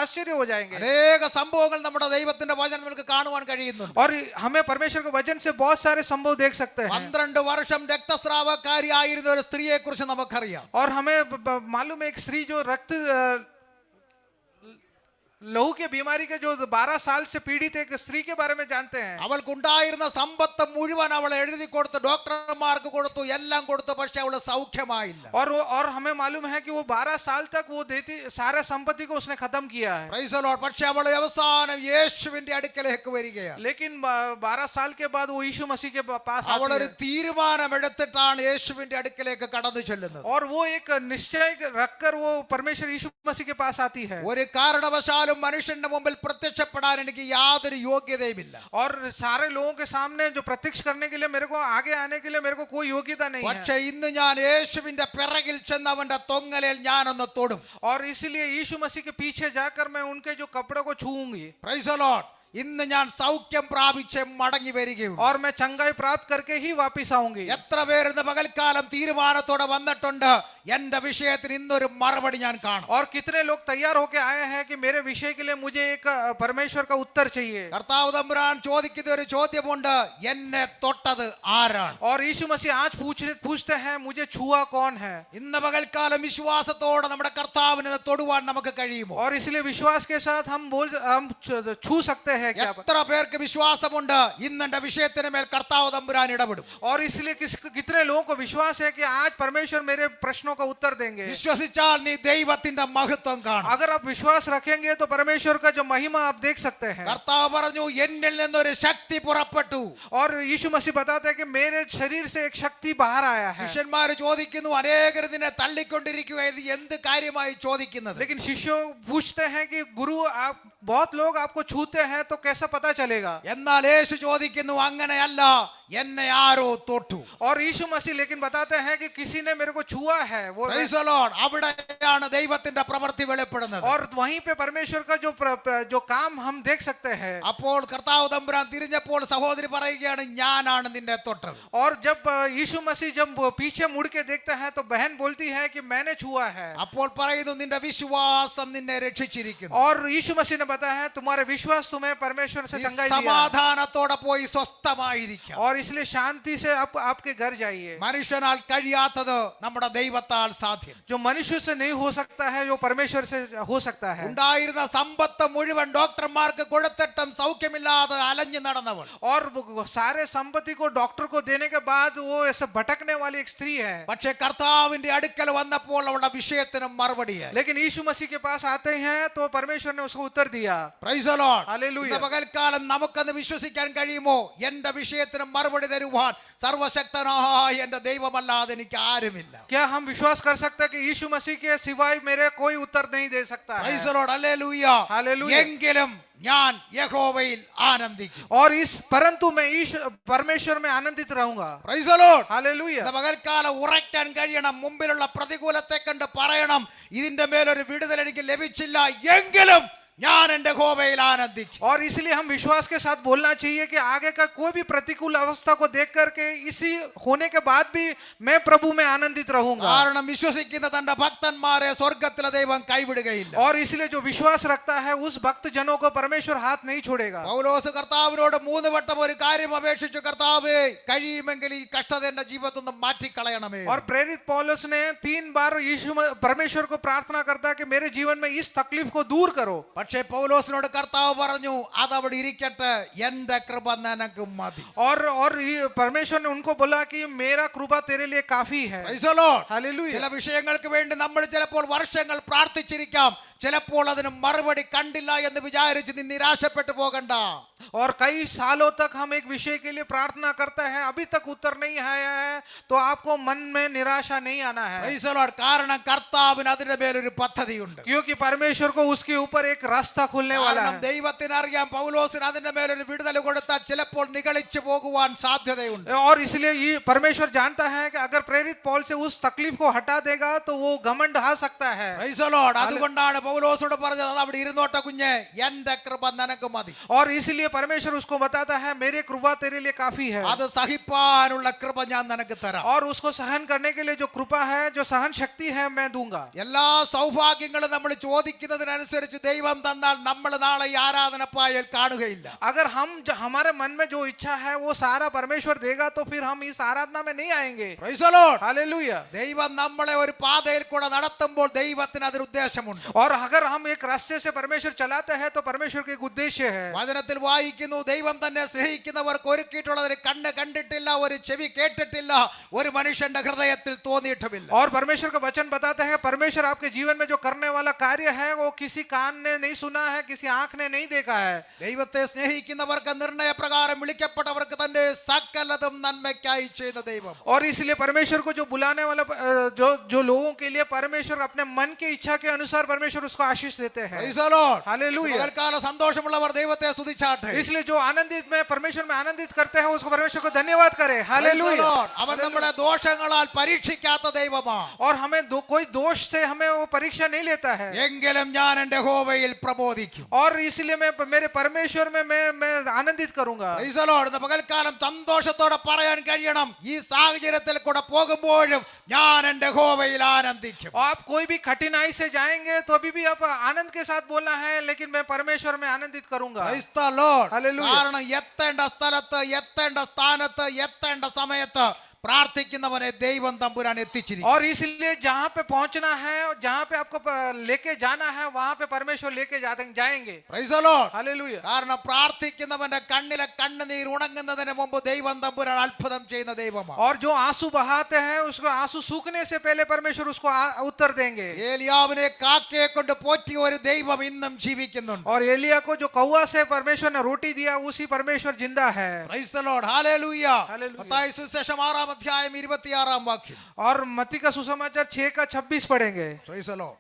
[SPEAKER 2] आश्चर्य हो जाएंगे।
[SPEAKER 1] അനേക സംഭവങ്ങൾ നമ്മുടെ ദൈവത്തിന്റെ വചനം നമുക്ക് കാണുവാൻ കഴിയുന്നുണ്ട്.
[SPEAKER 2] और हमें परमेश्वर के वचन से बहुत सारे संभव देख सकते हैं।
[SPEAKER 1] 12 വർഷം രക്തസ്രാവക്കാരിയായിരുന്ന ഒരു സ്ത്രീയെ കുറിച്ച് നമുക്കറിയാം.
[SPEAKER 2] और हमें मालूम है एक स्त्री जो लहू के बीमारी के जो 12 साल से पीड़ित एक स्त्री के बारे में जानते हैं।
[SPEAKER 1] അവൾക്കുണ്ടായിരുന്ന സമ്പത്ത് മുഴുവൻ അവൾ എഴുതി കൊടുത്തു, ഡോക്ടർമാർക്ക് കൊടുത്തു, എല്ലാം കൊടുത്തു, പക്ഷെ അവൾ സൗഖ്യമായില്ല.
[SPEAKER 2] और हमें मालूम है कि वो 12 साल तक वो देती सारे संपत्ति को उसने खत्म किया है।
[SPEAKER 1] Praise the Lord. പക്ഷെ അവൾ അവസാനം യേശുവിന്റെ അടുക്കലേക്ക് വരികയാണ്.
[SPEAKER 2] लेकिन 12 साल के बाद वो यीशु मसीह के पास
[SPEAKER 1] അവൾ
[SPEAKER 2] आती
[SPEAKER 1] ഒരു
[SPEAKER 2] है।
[SPEAKER 1] തീരുമാനം എടുത്തിട്ടാണ് യേശുവിന്റെ അടുക്കലേക്ക് കടന്നു ചെല്ലുന്നത്.
[SPEAKER 2] और वो एक निश्चय रखकर वो परमेश्वर यीशु मसीह के पास आती है।
[SPEAKER 1] ഒരു കാരണവശാലും മനുഷ്യന്റെ മുമ്പിൽ പ്രത്യക്ഷപ്പെടാൻ എനിക്ക് യാതൊരു യോഗ്യതയുമില്ല.
[SPEAKER 2] और सारे लोगों के सामने जो प्रत्यक्ष करने के लिए मेरे को आगे आने के लिए मेरे को कोई योग्यता नहीं है।
[SPEAKER 1] പക്ഷെ ഇന്ന് ഞാൻ യേശുവിന്റെ പിറകിൽ ചെന്ന് അവന്റെ തൊങ്ങലിൽ ഞാനൊന്ന് തൊടും.
[SPEAKER 2] और इसलिए यीशु मसीह के पीछे जाकर मैं उनके जो कपड़ों को छूऊंगी।
[SPEAKER 1] Praise the Lord. ഇന്ന് ഞാൻ സൗഖ്യം പ്രാപിച്ച് മടങ്ങി വരികയുള്ളൂ.
[SPEAKER 2] और मैं चंगाई प्राप्त करके ही वापस आऊंगी।
[SPEAKER 1] എത്ര പേര് ഇന്ന് പകൽക്കാലം തീരുമാനത്തോടെ വന്നിട്ടുണ്ട്, എന്റെ വിഷയത്തിന് ഇന്നൊരു മറുപടി ഞാൻ കാണും.
[SPEAKER 2] और कितने लोग तैयार होके आए हैं कि मेरे विषय के लिए मुझे एक परमेश्वर का उत्तर चाहिए।
[SPEAKER 1] കർത്താവ് തമ്പുരാൻ ചോദിക്കുന്ന ഒരു ചോദ്യമുണ്ട്, എന്നെ തൊട്ടത് ആരാണ്?
[SPEAKER 2] और यीशु मसीह आज पूछते हैं मुझे छुआ कौन है।
[SPEAKER 1] ഇന്ന് പകൽക്കാലം വിശ്വാസത്തോടെ നമ്മുടെ കർത്താവിനെ തൊടുവാൻ നമുക്ക് കഴിയുമോ?
[SPEAKER 2] और इसलिए विश्वास के साथ हम छू सकते हैं क्या?
[SPEAKER 1] എത്ര പേർക്ക് വിശ്വാസമുണ്ട് ഇന്ന് എന്റെ വിഷയത്തിന് മേൽ കർത്താവ് തമ്പുരാൻ ഇടപെടും?
[SPEAKER 2] और इसलिए कितने लोगों को विश्वास है कि आज परमेश्वर मेरे प्रश्नों का उत्तर देंगे।
[SPEAKER 1] വിശ്വസിച്ചാൽ നീ ദൈവത്തിന്റെ മഹത്വം കാണും.
[SPEAKER 2] अगर आप विश्वास रखेंगे तो परमेश्वर का जो महिमा आप देख सकते हैं।
[SPEAKER 1] കർത്താവ് പറഞ്ഞു, എന്നിൽ നിന്നൊരു ശക്തി പുറപ്പെട്ടു.
[SPEAKER 2] और यीशु मसीह बताते हैं कि मेरे शरीर से एक शक्ति बाहर आया है।
[SPEAKER 1] ശിഷ്യന്മാർ ചോദിക്കുന്നു, അനേകർ നിന്നെ തള്ളിക്കൊണ്ടിരിക്കുക, ഇത് എന്ത് കാര്യമായി ചോദിക്കുന്നത്?
[SPEAKER 2] लेकिन शिष्यों पूछते हैं कि गुरु आप बहुत लोग आपको छूते हैं तो कैसा पता चलेगा?
[SPEAKER 1] എന്നാൽ യേശു ചോദിക്കുന്നു, അങ്ങനെയല്ല, എന്നെ ആരോ തൊട്ടു.
[SPEAKER 2] और यीशु मसीह लेकिन बताते हैं कि किसी ने मेरे को छुआ है। वो
[SPEAKER 1] Praise the Lord. അവിടെയാണ് ദൈവത്തിന്റെ പ്രവൃത്തി വെളിപ്പെടുന്നത്.
[SPEAKER 2] और वहीं पे परमेश्वर का जो काम हम देख सकते हैं।
[SPEAKER 1] അപ്പോൾ കർത്താവ് തമ്പുരാൻ തിരിഞ്ഞപ്പോൾ സഹോദരി പറയുകയാണ്, ഞാനാണ് നിന്നെ തൊട്ടത്.
[SPEAKER 2] और जब यीशु मसीह जब पीछे मुड़ के देखता है तो बहन बोलती है कि मैंने छुआ है।
[SPEAKER 1] അപ്പോൾ പറയുന്നു, നിന്റെ വിശ്വാസം നിന്നെ രക്ഷിച്ചിരിക്കുന്നു.
[SPEAKER 2] और यीशु मसीह ने बताया है तुम्हारे विश्वास तुम्हें परमेश्वर से चंगाई दिया।
[SPEAKER 1] സമാധാനത്തോടെ പോയി സ്വസ്ഥമായിരിക്കാം.
[SPEAKER 2] और इसलिए शांति से आपके घर जाइए।
[SPEAKER 1] മനുഷ്യനാൽ കഴിയാത്തത് നമ്മുടെ ദൈവത്താൽ സാധ്യം.
[SPEAKER 2] जो मनुष्य से नहीं हो सकता है जो परमेश्वर से हो सकता है।
[SPEAKER 1] ഉണ്ടായിരുന്ന സമ്പത്ത് മുഴുവൻ ഡോക്ടർമാർക്ക് കൊടുത്തിട്ടും സൗഖ്യമില്ലാതെ അലഞ്ഞു നടന്നവൾ.
[SPEAKER 2] और सारे संपत्ति को डॉक्टर को देने के बाद वो ऐसे भटकने वाली एक स्त्री है।
[SPEAKER 1] പക്ഷേ കർത്താവിന്റെ അടുക്കൽ വന്നപ്പോൾ അവളുടെ വിഷയത്തിന് മറുപടിയായി.
[SPEAKER 2] लेकिन यीशु मसीह के पास आते हैं तो परमेश्वर ने उसको उत्तर दिया।
[SPEAKER 1] Praise the Lord.
[SPEAKER 2] Hallelujah.
[SPEAKER 1] ഇന്ന് പകൽക്കാലം നമുക്കത് വിശ്വസിക്കാൻ കഴിയുമോ? എന്റെ വിഷയത്തിന് മറുപടി തരുവാൻ സർവശക്തനായ എന്റെ ദൈവമല്ലാതെ എനിക്ക് ആരുമില്ല.
[SPEAKER 2] क्या हम विश्वास कर सकते हैं कि यीशु मसीह के सिवाय मेरे कोई उत्तर नहीं दे सकता है?
[SPEAKER 1] Praise the Lord. Hallelujah.
[SPEAKER 2] Hallelujah.
[SPEAKER 1] എങ്കിലും ഞാൻ യഹോവയിൽ ആനന്ദിക്കും.
[SPEAKER 2] और परंतु मैं परमेश्वर में आनंदित रहूंगा।
[SPEAKER 1] Praise the Lord.
[SPEAKER 2] हालेलुया।
[SPEAKER 1] ഇന്ന് പകൽക്കാലം ഉറയ്ക്കാൻ കഴിയണം, മുമ്പിലുള്ള പ്രതികൂലത്തെ കണ്ട് പറയണം, ഇതിന്റെ മേലൊരു വിടുതൽ എനിക്ക് ലഭിച്ചില്ല, എങ്കിലും ഞാൻ എന്റെ യഹോവയിൽ ആനന്ദിക്കും.
[SPEAKER 2] और इसलिए हम विश्वास के साथ बोलना चाहिए कि आगे का कोई भी प्रतिकूल अवस्था को देख करके इसी होने के बाद भी मैं प्रभु में आनंदित रहूंगा।
[SPEAKER 1] കാരണം വിശ്വസിക്കുന്ന തന്റെ ഭക്തന്മാരെ സ്വർഗ്ഗത്തിലെ ദൈവം കൈവിടുകയില്ല.
[SPEAKER 2] और इसलिए जो विश्वास रखता है उस भक्त जनों को परमेश्वर हाथ नहीं छोड़ेगा।
[SPEAKER 1] പൗലോസ് കർത്താവിനോട് 3 വട്ടം ഒരു കാര്യം അപേക്ഷിച്ചു, കർത്താവേ കഴിയുമെങ്കിൽ ഈ കഷ്ടത എന്റെ ജീവിതത്തിൽ നിന്ന് മാറ്റിക്കളയണമേ.
[SPEAKER 2] और प्रेरित पौलुस ने 3 बार परमेश्वर को प्रार्थना करता है कि मेरे जीवन में इस तकलीफ को दूर करो।
[SPEAKER 1] പക്ഷേ പൗലോസിനോട് കർത്താവ് പറഞ്ഞു, അതവിടെ ഇരിക്കട്ടെ, എന്റെ കൃപ നിനക്ക് മതി.
[SPEAKER 2] और परमेश्वर ने उनको बोला कि मेरा कृपा तेरे लिए काफी है।
[SPEAKER 1] Praise the Lord.
[SPEAKER 2] हालेलुया।
[SPEAKER 1] ചില വിഷയങ്ങൾക്ക് വേണ്ടി നമ്മൾ ചിലപ്പോൾ വർഷങ്ങൾ പ്രാർത്ഥിച്ചിരിക്കാം, ചിലപ്പോൾ അതിന് മറുപടി കണ്ടില്ല എന്ന് വിചാരിച്ച് നീ നിരാശപ്പെട്ടു പോകണ്ട.
[SPEAKER 2] और कई सालों तक हम एक विषय के लिए प्रार्थना करते हैं, अभी तक उत्तर नहीं आया है, तो आपको मन में निराशा नहीं आना है।
[SPEAKER 1] Praise the Lord. കാരണം കർത്താവിന് അതിന്റെ മേലൊരു പദ്ധതിയുണ്ട്.
[SPEAKER 2] क्योंकि परमेश्वर को उसके ऊपर एक रास्ता खुलने वाला
[SPEAKER 1] കാരണം
[SPEAKER 2] है।
[SPEAKER 1] ദൈവത്തിന് അറിയാം, പൗലോസിന് അതിന്റെ മേലൊരു വിടുതൽ കൊടുത്താൽ ചിലപ്പോൾ നിഗളിച്ചു പോകുവാൻ സാധ്യതയുണ്ട്.
[SPEAKER 2] और इसलिए ये परमेश्वर जानता है कि अगर प्रेरित पौल से उस तकलीफ को हटा देगा तो वो घमंड आ सकता है।
[SPEAKER 1] Praise the Lord. അതുകൊണ്ടാണ് പൗലോസോട് പറഞ്ഞത് "അത് അവിടെ ഇരുന്നോട്ടെ കുഞ്ഞെ, എന്റെ കൃപ നിനക്ക് മതി."
[SPEAKER 2] और इसलिए परमेश्वर उसको बताता है मेरे कृपा तेरे लिए काफी है,
[SPEAKER 1] അത് സഹിപ്പാനുള്ള കൃപ ഞാൻ നിനക്ക് തരാം.
[SPEAKER 2] और उसको सहन करने के लिए जो कृपा है, जो सहन शक्ति है, मैं दूंगा।
[SPEAKER 1] എല്ലാ സൗഭാഗ്യങ്ങളും നമ്മൾ ചോദിക്കുന്നതിനനുസരിച്ച് ദൈവം തന്നാൽ നമ്മൾ നാളെ ഈ ആരാധനപ്പായൽ കാണുകയില്ല.
[SPEAKER 2] अगर हम हमारे मन में जो इच्छा है वो सारा परमेश्वर देगा तो फिर हम इस आराधना में नहीं आएंगे।
[SPEAKER 1] Praise the Lord.
[SPEAKER 2] हालेलुया।
[SPEAKER 1] ദൈവം നമ്മളെ ഒരു പാതയിൽ കൂടെ നടത്തുമ്പോൾ ദൈവത്തിന് അതിന് ഉദ്ദേശമുണ്ട്.
[SPEAKER 2] और अगर हम एक रास्ते से परमेश्वर चलाते हैं तो परमेश्वर का एक उद्देश्य है।
[SPEAKER 1] വചനത്തിൽ വായിക്കുന്നു, ദൈവം തന്നെ സ്നേഹിക്കുന്നവർക്ക് ഒരുക്കിയിട്ടുള്ളതിന് കണ്ണ് കണ്ടിട്ടില്ല, ഒരു ചെവി കേട്ടിട്ടില്ല, ഒരു മനുഷ്യന്റെ ഹൃദയത്തിൽ തോന്നിയിട്ടുമില്ല.
[SPEAKER 2] और परमेश्वर का वचन बताता है परमेश्वर आपके जीवन में जो करने वाला कार्य है वो किसी कान ने नहीं सुना है, किसी आंख ने नहीं देखा है।
[SPEAKER 1] ദൈവത്തെ സ്നേഹിക്കുന്നവർക്ക് നിർണയപ്രകാരം വിളിക്കപ്പെട്ടവർക്ക് തന്റെ സകലതും നന്മയ്ക്കായി ചെയ്ത ദൈവം.
[SPEAKER 2] और इसलिए परमेश्वर को जो बुलाने वाला जो लोगों के लिए परमेश्वर अपने मन की इच्छा के अनुसार परमेश्वर उसको आशीष देते हैं।
[SPEAKER 1] Praise the Lord.
[SPEAKER 2] हालेलुया।
[SPEAKER 1] പകൽക്കാല സന്തോഷമുള്ളവർ ദൈവത്തെ സ്തുതിച്ചാട്ടെ.
[SPEAKER 2] इसलिए जो आनंदित में परमेश्वर में आनंदित करते हैं उसको परमेश्वर को धन्यवाद करे।
[SPEAKER 1] Praise the
[SPEAKER 2] hallelujah.
[SPEAKER 1] Lord. അവൻ നമ്മളെ ദോഷങ്ങളാൽ പരീക്ഷിക്കാത്ത ദൈവമാണ്.
[SPEAKER 2] और हमें कोई दोष से हमें वो परीक्षा नहीं लेता है।
[SPEAKER 1] എങ്കിലും ഞാൻ എന്റെ യഹോവയിൽ പ്രബോധിക്കും.
[SPEAKER 2] और इसलिए मैं मेरे परमेश्वर में मैं आनंदित करूंगा।
[SPEAKER 1] Praise the Lord. ഇന്ന് പകൽക്കാലം സന്തോഷത്തോടെ പറയാൻ കഴിയണം, ഈ സാഹചര്യത്തിൽ കൂടെ പോകുമ്പോഴും ഞാൻ എന്റെ യഹോവയിൽ ആനന്ദിക്കും.
[SPEAKER 2] आप कोई भी कठिनाई से जाएंगे तो अभी भी आप आनंद के साथ बोलना है, लेकिन मैं परमेश्वर में आनंदित करूंगा।
[SPEAKER 1] Praise the Lord.
[SPEAKER 2] Hallelujah.
[SPEAKER 1] കാരണം എത്തേണ്ട സ്ഥലത്ത്, എത്തേണ്ട സ്ഥാനത്ത്, എത്തേണ്ട സമയത്ത് പ്രാർത്ഥിക്കുന്നവനെ ദൈവം തമ്പുരാൻ എത്തിച്ചിരിക്കും.
[SPEAKER 2] और इसलिए जहां पे पहुंचना है, जहां पे आपको लेके जाना है, वहां पे परमेश्वर लेके जाएंगे।
[SPEAKER 1] Praise the Lord.
[SPEAKER 2] हालेलुया।
[SPEAKER 1] കാരണം പ്രാർത്ഥിക്കുന്നവന്റെ കണ്ണിലെ കണ്ണുനീർ ഉണങ്ങുന്നതിന് മുമ്പ് ദൈവം തമ്പുരാൻ അത്ഭുതം ചെയ്യുന്ന ദൈവമാണ്.
[SPEAKER 2] और जो आंसू बहाते हैं उसको आंसू सूखने से पहले परमेश्वर उसको उत्तर देंगे।
[SPEAKER 1] ഏലിയാവിനെ കാക്കയെ കൊണ്ട് പോറ്റിയ ഒരു ദൈവം ഇന്നും ജീവിക്കുന്നുണ്ട്.
[SPEAKER 2] और एलिया को जो कौवा से परमेश्वर ने रोटी दिया उसी परमेश्वर जिंदा है।
[SPEAKER 1] Praise the Lord. Hallelujah.
[SPEAKER 2] Hallelujah.
[SPEAKER 1] Mathai സുവിശേഷം 6-ാം അധ്യായം 26-ാം വാക്യം.
[SPEAKER 2] और मत्ती का सुसमाचार 6:26 पढ़ेंगे।
[SPEAKER 1] Praise the Lord.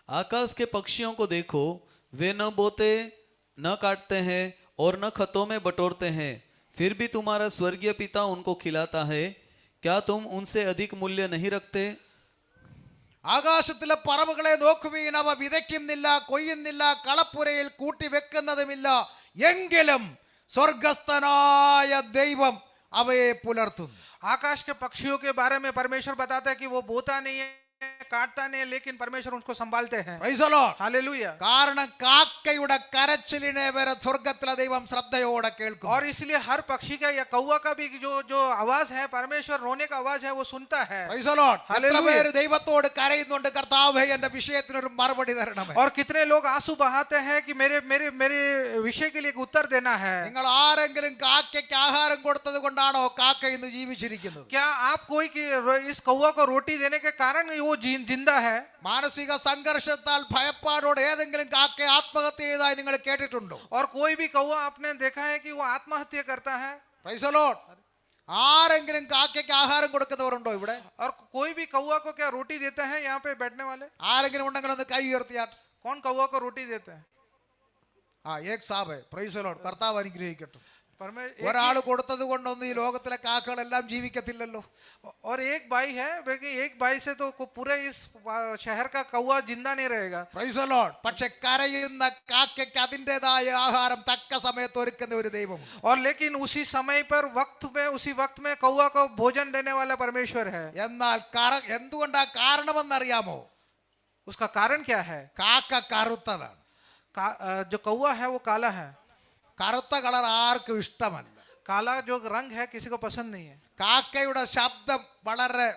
[SPEAKER 3] आकाश के पक्षियों को देखो, वे न बोते न काटते हैं और न खतों में बटोरते हैं, फिर भी तुम्हारा स्वर्गीय पिता उनको खिलाता है। क्या तुम उनसे अधिक मूल्य नहीं रखते?
[SPEAKER 1] ആകാശത്തിലെ പറവുകളെ നോക്കുവീൻ, അവ വിതയ്ക്കുന്നില്ല, കൊയ്യുന്നില്ല, കളപ്പുരയിൽ കൂട്ടി വെക്കുന്നതുമില്ല, എങ്കിലും സ്വർഗസ്ഥനായ ദൈവം അവയെ പുലർത്തുന്നു.
[SPEAKER 2] आकाश के पक्षियों के बारे में परमेश्वर बताता है कि वो बोता नहीं है, काटता नहीं है, लेकिन परमेश्वर उनको संभालते हैं।
[SPEAKER 1] Praise the Lord.
[SPEAKER 2] हालेलुया।
[SPEAKER 1] കാരണം കാക്കയുടെ കരച്ചിലിനെ വരെ സ്വർഗത്തിലെ ദൈവം ശ്രദ്ധയോടെ കേൾക്കും.
[SPEAKER 2] और इसलिए हर पक्षी का या कौवा का भी जो आवाज है, परमेश्वर रोने का आवाज है, वो सुनता है।
[SPEAKER 1] Praise the Lord. എത്ര
[SPEAKER 2] Hallelujah.
[SPEAKER 1] പേര് ദൈവത്തോട് കരയുന്നുണ്ട്, കർത്താവേ എന്റെ വിഷയത്തിനൊരു മറുപടി തരണമേ.
[SPEAKER 2] और कितने लोग आंसू बहाते हैं कि मेरे मेरे मेरे विषय के लिए एक उत्तर देना है।
[SPEAKER 1] നിങ്ങൾ ആരെങ്കിലും കാക്കയ്ക്ക് ആഹാരം കൊടുത്തത് കൊണ്ടാണോ കാക്ക ഇന്ന് ജീവിച്ചിരിക്കുന്നത്?
[SPEAKER 2] क्या आप कोई इस कौवा को रोटी देने के कारण वो जिंदा है?
[SPEAKER 1] മാനസിക സംഘർഷത്താൽ ഭയപ്പാടോടെ ഏതെങ്കിലും കാക്കയെ ആത്മഹത്യ ചെയ്തതായി നിങ്ങൾ കേട്ടിട്ടുണ്ടോ?
[SPEAKER 2] और कोई भी कौवा आपने देखा है कि वो आत्महत्या करता है?
[SPEAKER 1] Praise the Lord. ആരെങ്കിലും കാക്കയ്ക്ക് ആഹാരം കൊടുക്കുന്നവരുണ്ടോ ഇവിടെ?
[SPEAKER 2] और कोई भी कौवा को क्या रोटी देता है? यहाँ पे बैठने वाले
[SPEAKER 1] ആരെങ്കിലും ഉണ്ടെങ്കിൽ ഒന്ന് കൈ ഉയർത്തിയാട്ട്.
[SPEAKER 2] कौन कौवा को रोटी देते हैं?
[SPEAKER 1] ഏക് സാബ്. Praise the Lord. കർത്താവ് അനുഗ്രഹിക്കട്ടെ.
[SPEAKER 2] एक
[SPEAKER 1] ഒരാൾ കൊടുത്തത് കൊണ്ടൊന്നും ഈ ലോകത്തിലെ കാക്കകളെല്ലാം ജീവിക്കത്തില്ലല്ലോ.
[SPEAKER 2] और एक भाई है, बल्कि एक भाई से तो पूरे इस शहर का कौवा जिंदा नहीं रहेगा।
[SPEAKER 1] Price the Lord. പക്ഷെ കരയുന്ന കാക്കയ്ക്ക് അതിൻ്റെതായ ആഹാരം തക്ക സമയത്ത് ഒരുക്കുന്ന ഒരു ദൈവമുണ്ട്.
[SPEAKER 2] और लेकिन उसी समय पर उसी वक्त में कौवा को भोजन देने वाला परमेश्वर है।
[SPEAKER 1] എന്നാൽ എന്തുകൊണ്ടാ കാരണമെന്നറിയാമോ?
[SPEAKER 2] उसका कारण क्या है?
[SPEAKER 1] കാക്ക കറുത്തതാണ്.
[SPEAKER 2] जो कौवा है वो काला है।
[SPEAKER 1] കറുത്ത കളർ ആർക്കും ഇഷ്ടമല്ല.
[SPEAKER 2] काला जो रंग है किसी को पसंद नहीं है।
[SPEAKER 1] കാക്കയുടെ ശബ്ദം വളരെ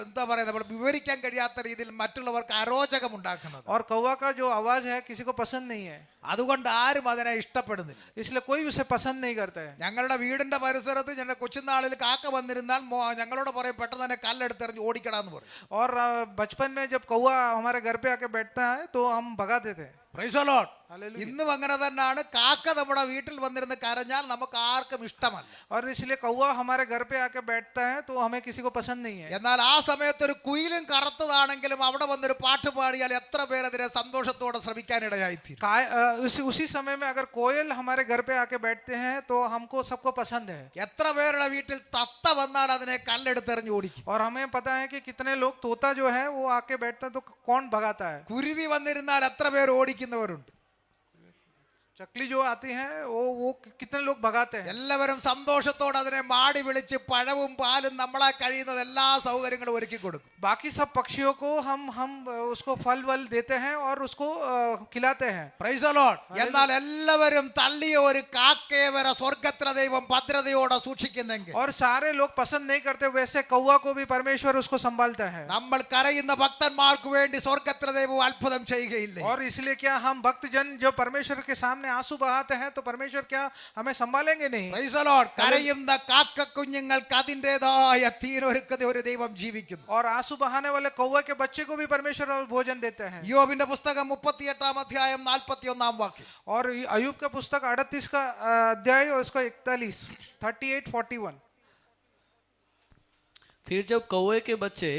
[SPEAKER 1] എന്താ പറയുക, നമ്മൾ വിവരിക്കാൻ കഴിയാത്ത രീതിയിൽ മറ്റുള്ളവർക്ക് അരോചകം ഉണ്ടാക്കുന്നത്.
[SPEAKER 2] और कौवा का जो आवाज है किसी को पसंद नहीं है,
[SPEAKER 1] അതുകൊണ്ട് ആരും അതിനെ ഇഷ്ടപ്പെടുന്നില്ല.
[SPEAKER 2] इसलिए कोई उसे पसंद नहीं करता है।
[SPEAKER 1] ഞങ്ങളുടെ വീടിന്റെ പരിസരത്ത് ഞങ്ങളുടെ കൊച്ചുനാളിൽ കാക്ക വന്നിരുന്നാൽ ഞങ്ങളോട് പറയും പെട്ടെന്ന് തന്നെ കല്ലെടുത്തെറിഞ്ഞ് ഓടിക്കടാന്ന് പറയും.
[SPEAKER 2] और बचपन में जब कौवा हमारे घर पे आके बैठता है तो हम भगा देते हैं।
[SPEAKER 1] Praise the Lord.
[SPEAKER 2] हालेलुया।
[SPEAKER 1] ഇന്നും അങ്ങനെ തന്നെയാണ്. കാക്ക നമ്മുടെ വീട്ടിൽ വന്നിരുന്ന് കരഞ്ഞാൽ നമുക്ക് ആർക്കും ഇഷ്ടമല്ല.
[SPEAKER 2] और इसलिए कौवा हमारे घर पे आके बैठता है तो हमें किसी को पसंद नहीं है।
[SPEAKER 1] എന്നാൽ ആ സമയത്ത് ഒരു കുയിലും കറുത്തതാണെങ്കിലും അവിടെ വന്നൊരു പാട്ട് പാടിയാൽ എത്ര പേരതിനെ സന്തോഷത്തോടെ ശ്രമിക്കാനിടയായിത്തീരും.
[SPEAKER 2] उसी समय में अगर कोयल हमारे घर पे आके बैठते हैं तो हमको सबको पसंद है।
[SPEAKER 1] എത്ര പേരുടെ വീട്ടിൽ തത്ത വന്നാൽ അതിനെ കല്ലെടുത്തെറിഞ്ഞ് ഓടിക്കും.
[SPEAKER 2] और हमें पता है कि कितने लोग तोता जो है वो आके बैठता है तो कौन भगाता है।
[SPEAKER 1] കുരുവി വന്നിരുന്നാൽ എത്ര പേര് ഓടിക്കുന്നവരുണ്ട്.
[SPEAKER 2] चकली जो आती है वो कितने लोग भगाते हैं।
[SPEAKER 1] എല്ലാവരും സന്തോഷത്തോടെ അതിനെ മാടി വിളിച്ച് പഴവും പാലും നമ്മളെ കഴിയുന്നത് എല്ലാ സൗകര്യങ്ങളും ഒരുക്കി കൊടുക്കും.
[SPEAKER 2] बाकी सब पक्षियों को हम उसको फल वल देते हैं और उसको खिलाते हैं।
[SPEAKER 1] Praise the Lord. എന്നാൽ എല്ലാവരും തള്ളിയ ഒരു കാക്കയെ വരെ സ്വർഗ്ഗത്തിലെ ദൈവം ഭദ്രതയോടെ സൂക്ഷിക്കുന്നെങ്കിൽ,
[SPEAKER 2] और सारे लोग पसंद नहीं करते वैसे कौवा को भी परमेश्वर उसको संभालता है।
[SPEAKER 1] നമ്മൾ കരയുന്ന ഭക്തന്മാർക്ക് വേണ്ടി സ്വർഗ്ഗത്തിലെ ദൈവം അത്ഭുതം ചെയ്യുകയില്ലേ?
[SPEAKER 2] और इसलिए क्या हम भक्तजन जो परमेश्वर के सामने आंसू बहाते हैं तो परमेश्वर क्या हमें संभालेंगे नहीं।
[SPEAKER 1] Price the Lord. കരയുന്ന കാക്ക കുഞ്ഞുങ്ങൾക്ക് അതിൻ്റെതായ തീരൊരുക്കുന്ന ഒരു ദൈവം ജീവിക്കുന്നു.
[SPEAKER 2] और आंसू बहाने वाले कौवा के बच्चे को भी परमेश्वर भोजन देते हैं।
[SPEAKER 1] യോബിന്റെ പുസ്തകം 38 അധ്യായം 41 വാക്യം.
[SPEAKER 2] और अय्यूब का पुस्तक 38 का अध्याय और उसका 38:41।
[SPEAKER 3] फिर जब कौवे के बच्चे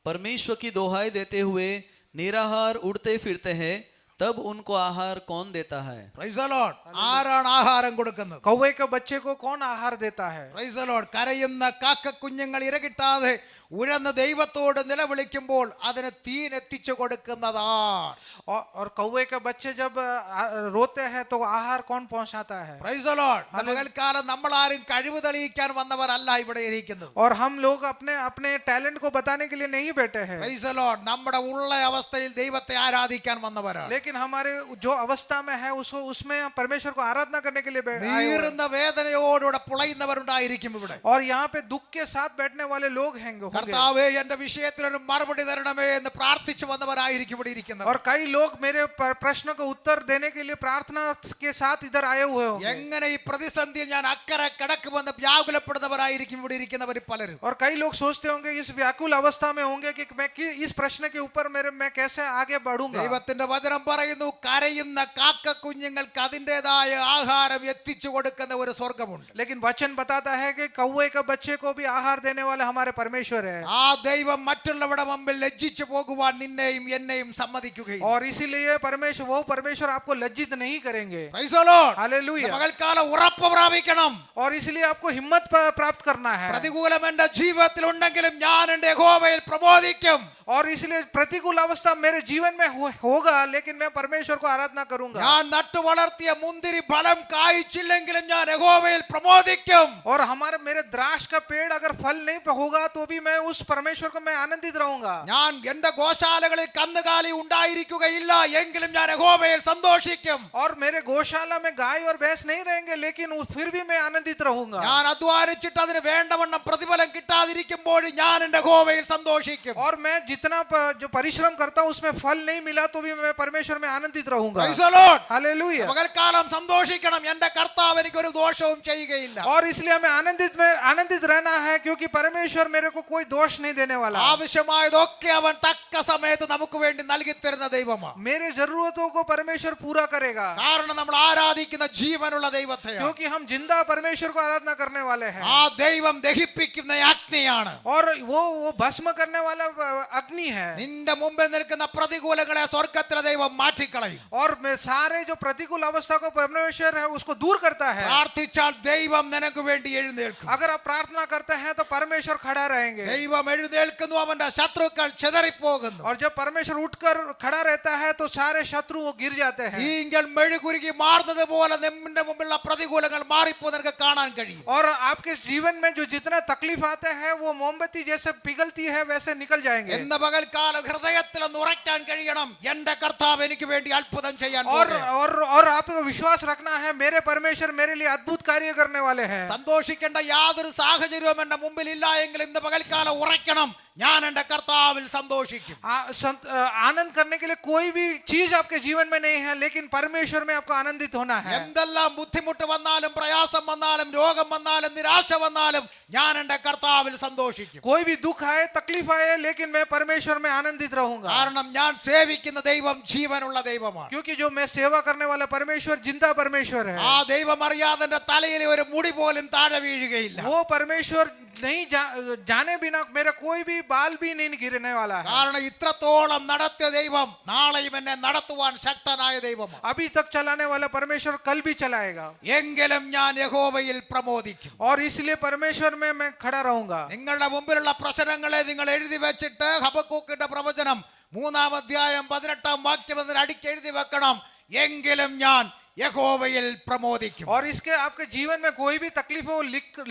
[SPEAKER 3] परमेश्वर की दोहाई देते हुए निराहार उड़ते फिरते हैं, तब उनको आहार कौन देता है?
[SPEAKER 1] Price the Lord. ആരാണ് ആഹാരം കൊടുക്കുന്നത്?
[SPEAKER 2] कौवे के बच्चे को कौन आहार देता है।
[SPEAKER 1] Price the Lord. കരയുന്ന കാക്ക കുഞ്ഞുങ്ങൾ ഇരകിട്ടാതെ ഉഴന്ന് ദൈവത്തോട് നിലവിളിക്കുമ്പോൾ അതിന് തീനെത്തിച്ചു കൊടുക്കുന്നതാണ്.
[SPEAKER 2] और कौवे के बच्चे जब रोते हैं तो आहार कौन पहुंचाता है।
[SPEAKER 1] Price the Lord. പകൽക്കാലം നമ്മൾ ആരും കഴിവ് തെളിയിക്കാൻ വന്നവരല്ല ഇവിടെ ഇരിക്കുന്നത്.
[SPEAKER 2] और हम लोग अपने टैलेंट को बताने के लिए नहीं बैठे हैं,
[SPEAKER 1] പ്രൈസ് ദി ലോർഡ്. നമ്മുടെ ഉള്ള അവസ്ഥയിൽ ദൈവത്തെ ആരാധിക്കാൻ വന്നവരാണ്.
[SPEAKER 2] लेकिन हमारे जो अवस्था में है उसको उसमें हम परमेश्वर को आराधना करने के लिए आए हुए हैं।
[SPEAKER 1] നീറുന്ന വേദനയോടുകൂടെ പുളയുന്നവരുണ്ടായിരിക്കും ഇവിടെ.
[SPEAKER 2] और यहाँ पे दुख के साथ बैठने वाले लोग होंगे।
[SPEAKER 1] കർത്താവേ എന്റെ വിഷയത്തിനൊരു മറുപടി തരണമേ എന്ന് പ്രാർത്ഥിച്ചു വന്നവരായിരിക്കും ഇവിടെ ഇരിക്കുന്നത്.
[SPEAKER 2] और कई लोग मेरे प्रश्न को उत्तर देने के लिए प्रार्थना के साथ इधर आए हुए होंगे।
[SPEAKER 1] എങ്ങനെ ഈ പ്രതിസന്ധിയിൽ ഞാൻ അക്കരെ കിടക്കുമെന്ന് വ്യാകുലപ്പെടുന്നവരായിരിക്കും ഇവിടെ ഇരിക്കുന്നവർ പലരും.
[SPEAKER 2] और कई लोग सोचते होंगे इस व्याकुल अवस्था में होंगे कि मैं इस प्रश्न के ऊपर मैं कैसे आगे बढ़ूंगा।
[SPEAKER 1] ദൈവത്തിന്റെ വചനം പറയുന്നു, കരയുന്ന കാക്ക കുഞ്ഞുങ്ങൾക്ക് അതിൻ്റെതായ ആഹാരം എത്തിച്ചു കൊടുക്കുന്ന ഒരു സ്വർഗമുണ്ട്.
[SPEAKER 2] लेकिन वचन बताता है कि कौवे के बच्चे को भी आहार देने वाले हमारे परमेश्वर है।
[SPEAKER 1] ആ ദൈവം മറ്റുള്ളവരുടെ മുമ്പിൽ ലജ്ജിച്ചു പോകുവാൻ നിന്നെയും എന്നെയും സമ്മതിക്കുകയും.
[SPEAKER 2] और इसीलिए परमेश्वर आपको लज्जित नहीं करेंगे।
[SPEAKER 1] Price the Lord.
[SPEAKER 2] हालेलुया।
[SPEAKER 1] പകൽക്കാലം ഉറപ്പ് പ്രാപിക്കണം.
[SPEAKER 2] और इसलिए आपको हिम्मत प्राप्त करना है।
[SPEAKER 1] പ്രതികൂലം എന്റെ ജീവിതത്തിൽ ഉണ്ടെങ്കിലും ഞാൻ എന്റെ യഹോവയിൽ പ്രബോധിക്കും.
[SPEAKER 2] और इसलिए प्रतिकूल अवस्था मेरे जीवन में होगा लेकिन मैं परमेश्वर को आराधना करूंगा।
[SPEAKER 1] ഞാൻ നട്ടു വളർത്തിയ മുന്തിരി ഫലം കായ്ച്ചില്ലെങ്കിലും ഞാൻ യഹോവയിൽ പ്രമോദിക്കും.
[SPEAKER 2] और मेरे द्राक्ष का पेड़ अगर फल नहीं होगा तो भी मैं उस परमेश्वर को मैं आनंदित रहूंगा।
[SPEAKER 1] ഞാൻ എന്റെ ഗോശാലകളിൽ കന്നുകാലി ഉണ്ടായിരിക്കുകയില്ല എങ്കിലും ഞാൻ യഹോവയിൽ സന്തോഷിക്കും.
[SPEAKER 2] और मेरे गौशाला में गाय और भैंस नहीं रहेंगे लेकिन फिर भी मैं आनंदित रहूंगा।
[SPEAKER 1] ഞാൻ അധ്വാനിച്ചിട്ട് അതിന് വേണ്ടവണ്ണം പ്രതിഫലം കിട്ടാതിരിക്കുമ്പോൾ ഞാൻ എന്റെ യഹോവയിൽ സന്തോഷിക്കും.
[SPEAKER 2] और मैं जितना जो परिश्रम करता हूं उसमें फल नहीं मिला तो भी मैं परमेश्वर में आनंदित रहूंगा।
[SPEAKER 1] Praise the Lord.
[SPEAKER 2] हालेलुया।
[SPEAKER 1] പകൽക്കാലം സന്തോഷിക്കണം. എന്റെ കർത്താവ് എനിക്ക് ഒരു ദോഷവും ചെയ്യുകയില്ല.
[SPEAKER 2] और इसलिए हमें आनंदित रहना है क्योंकि परमेश्वर मेरे को कोई दोष नहीं देने वाला।
[SPEAKER 1] ആവശ്യമായതൊക്കെ അവൻ തക്ക സമയത്ത് നമുക്ക് വേണ്ടി നൽകി തരുന്ന ദൈവമാണ്.
[SPEAKER 2] मेरे जरूरतों को परमेश्वर पूरा करेगा
[SPEAKER 1] കാരണം നമ്മൾ ആരാധിക്കുന്ന ജീവനുള്ള ദൈവത്തെയാണ്.
[SPEAKER 2] क्योंकि हम जिंदा परमेश्वर को आराधना करने वाले हैं।
[SPEAKER 1] ആ ദൈവം ദഹിപ്പിക്കുന്ന അഗ്നിയാണ്.
[SPEAKER 2] और वो भस्म करने वाला अग्नि है।
[SPEAKER 1] നിന്റെ മുമ്പിൽ നിൽക്കുന്ന പ്രതികൂലങ്ങളെ സ്വർഗ്ഗത്തിലെ ദൈവം മാറ്റിക്കളയും.
[SPEAKER 2] और सारे जो प्रतिकूल अवस्था को परमेश्वर है उसको दूर करता है।
[SPEAKER 1] പ്രാർത്ഥിച്ചാൽ ദൈവം നിനക്ക് വേണ്ടി എഴുന്നേൽക്കും.
[SPEAKER 2] अगर आप प्रार्थना करते हैं तो परमेश्वर खड़ा रहेंगे।
[SPEAKER 1] ദൈവം എഴുന്നേൽക്കുന്നു, അവന്റെ ശത്രുക്കൾ ചിതറിപ്പോകുന്നു.
[SPEAKER 2] और जब परमेश्वर उठकर खड़ा रहता है तो सारे शत्रु वो गिर जाते हैं।
[SPEAKER 1] ഈങ്കൽ മെഴുകുരുകി മാറുന്നത് പോലെ നിന്റെ മുമ്പിലുള്ള പ്രതികൂലങ്ങൾ മാറിപ്പോ നിനക്ക് കാണാൻ കഴിയും.
[SPEAKER 2] और आपके जीवन में जो जितना तकलीफ आते हैं वो मोमबत्ती जैसे पिघलती है वैसे निकल जाएंगे।
[SPEAKER 1] എന്ന പകൽക്കാലം ഹൃദയത്തിൽ ഒന്ന് ഉറയ്ക്കാൻ കഴിയണം, എന്റെ കർത്താവ് എനിക്ക് വേണ്ടി അത്ഭുതം ചെയ്യാൻ
[SPEAKER 2] और आपको विश्वास रखना है मेरे परमेश्वर मेरे लिए अद्भुत कार्य करने वाले हैं।
[SPEAKER 1] സന്തോഷിക്കേണ്ട യാതൊരു സാഹചര്യവും എന്റെ മുമ്പിൽ ഇല്ല എങ്കിലും ഇന്ന് പകൽക്കാലം ഉറയ്ക്കണം, ഞാൻ എൻ്റെ കർത്താവിൽ സന്തോഷിക്കും.
[SPEAKER 2] आनंद करने के लिए कोई भी चीज आपके जीवन में नहीं है, लेकिन परमेश्वर में आपको आनंदित होना है।
[SPEAKER 1] എന്തെല്ലാം ബുദ്ധിമുട്ട് വന്നാലും പ്രയാസം വന്നാലും രോഗം വന്നാലും നിരാശ വന്നാലും ഞാൻ എൻ്റെ കർത്താവിൽ സന്തോഷിക്കും.
[SPEAKER 2] कोई भी दुख आए तकलीफ आए, लेकिन मैं परमेश्वर में आनंदित रहूंगा,
[SPEAKER 1] കാരണം ഞാൻ സേവിക്കുന്ന ദൈവം ജീവനുള്ള ദൈവമാണ്.
[SPEAKER 2] क्योंकि जो मैं सेवा करने वाला परमेश्वर जिंदा परमेश्वर है।
[SPEAKER 1] ആ ദൈവം അറിയാതെ എൻ്റെ തലയിൽ ഒരു മുടി പോലും താഴെ വീഴുകയില്ല.
[SPEAKER 2] वो परमेश्वर नहीं जाने बिना मेरा कोई भी बाल भी नहीं गिरने वाला है।
[SPEAKER 1] കാരണം ഇത്രത്തോളം നടത്തിയ ദൈവം നാളെയും എന്നെ നടത്തുവാൻ ശക്തനായ ദൈവമാണ്.
[SPEAKER 2] अभी तक चलाने वाला परमेश्वर कल भी चलाएगा,
[SPEAKER 1] എങ്കിലും ഞാൻ യഹോവയിൽ പ്രമോദിക്കും.
[SPEAKER 2] और इसलिए परमेश्वर में मैं खड़ा रहूंगा।
[SPEAKER 1] നിങ്ങളുടെ മുമ്പിലുള്ള പ്രശ്നങ്ങളെ നിങ്ങൾ എഴുതി വെച്ചിട്ട് ഹബക്കൂക്കിന്റെ പ്രവചനം 3-ാം അധ്യായം 18-ാം വാക്യം അതിൽ അടിക്കെഴുതി വെക്കണം. എങ്കിലും ഞാൻ यहोवയിൽ പ്രമോദിക്കും.
[SPEAKER 2] और इसके आपके जीवन में कोई भी तकलीफ हो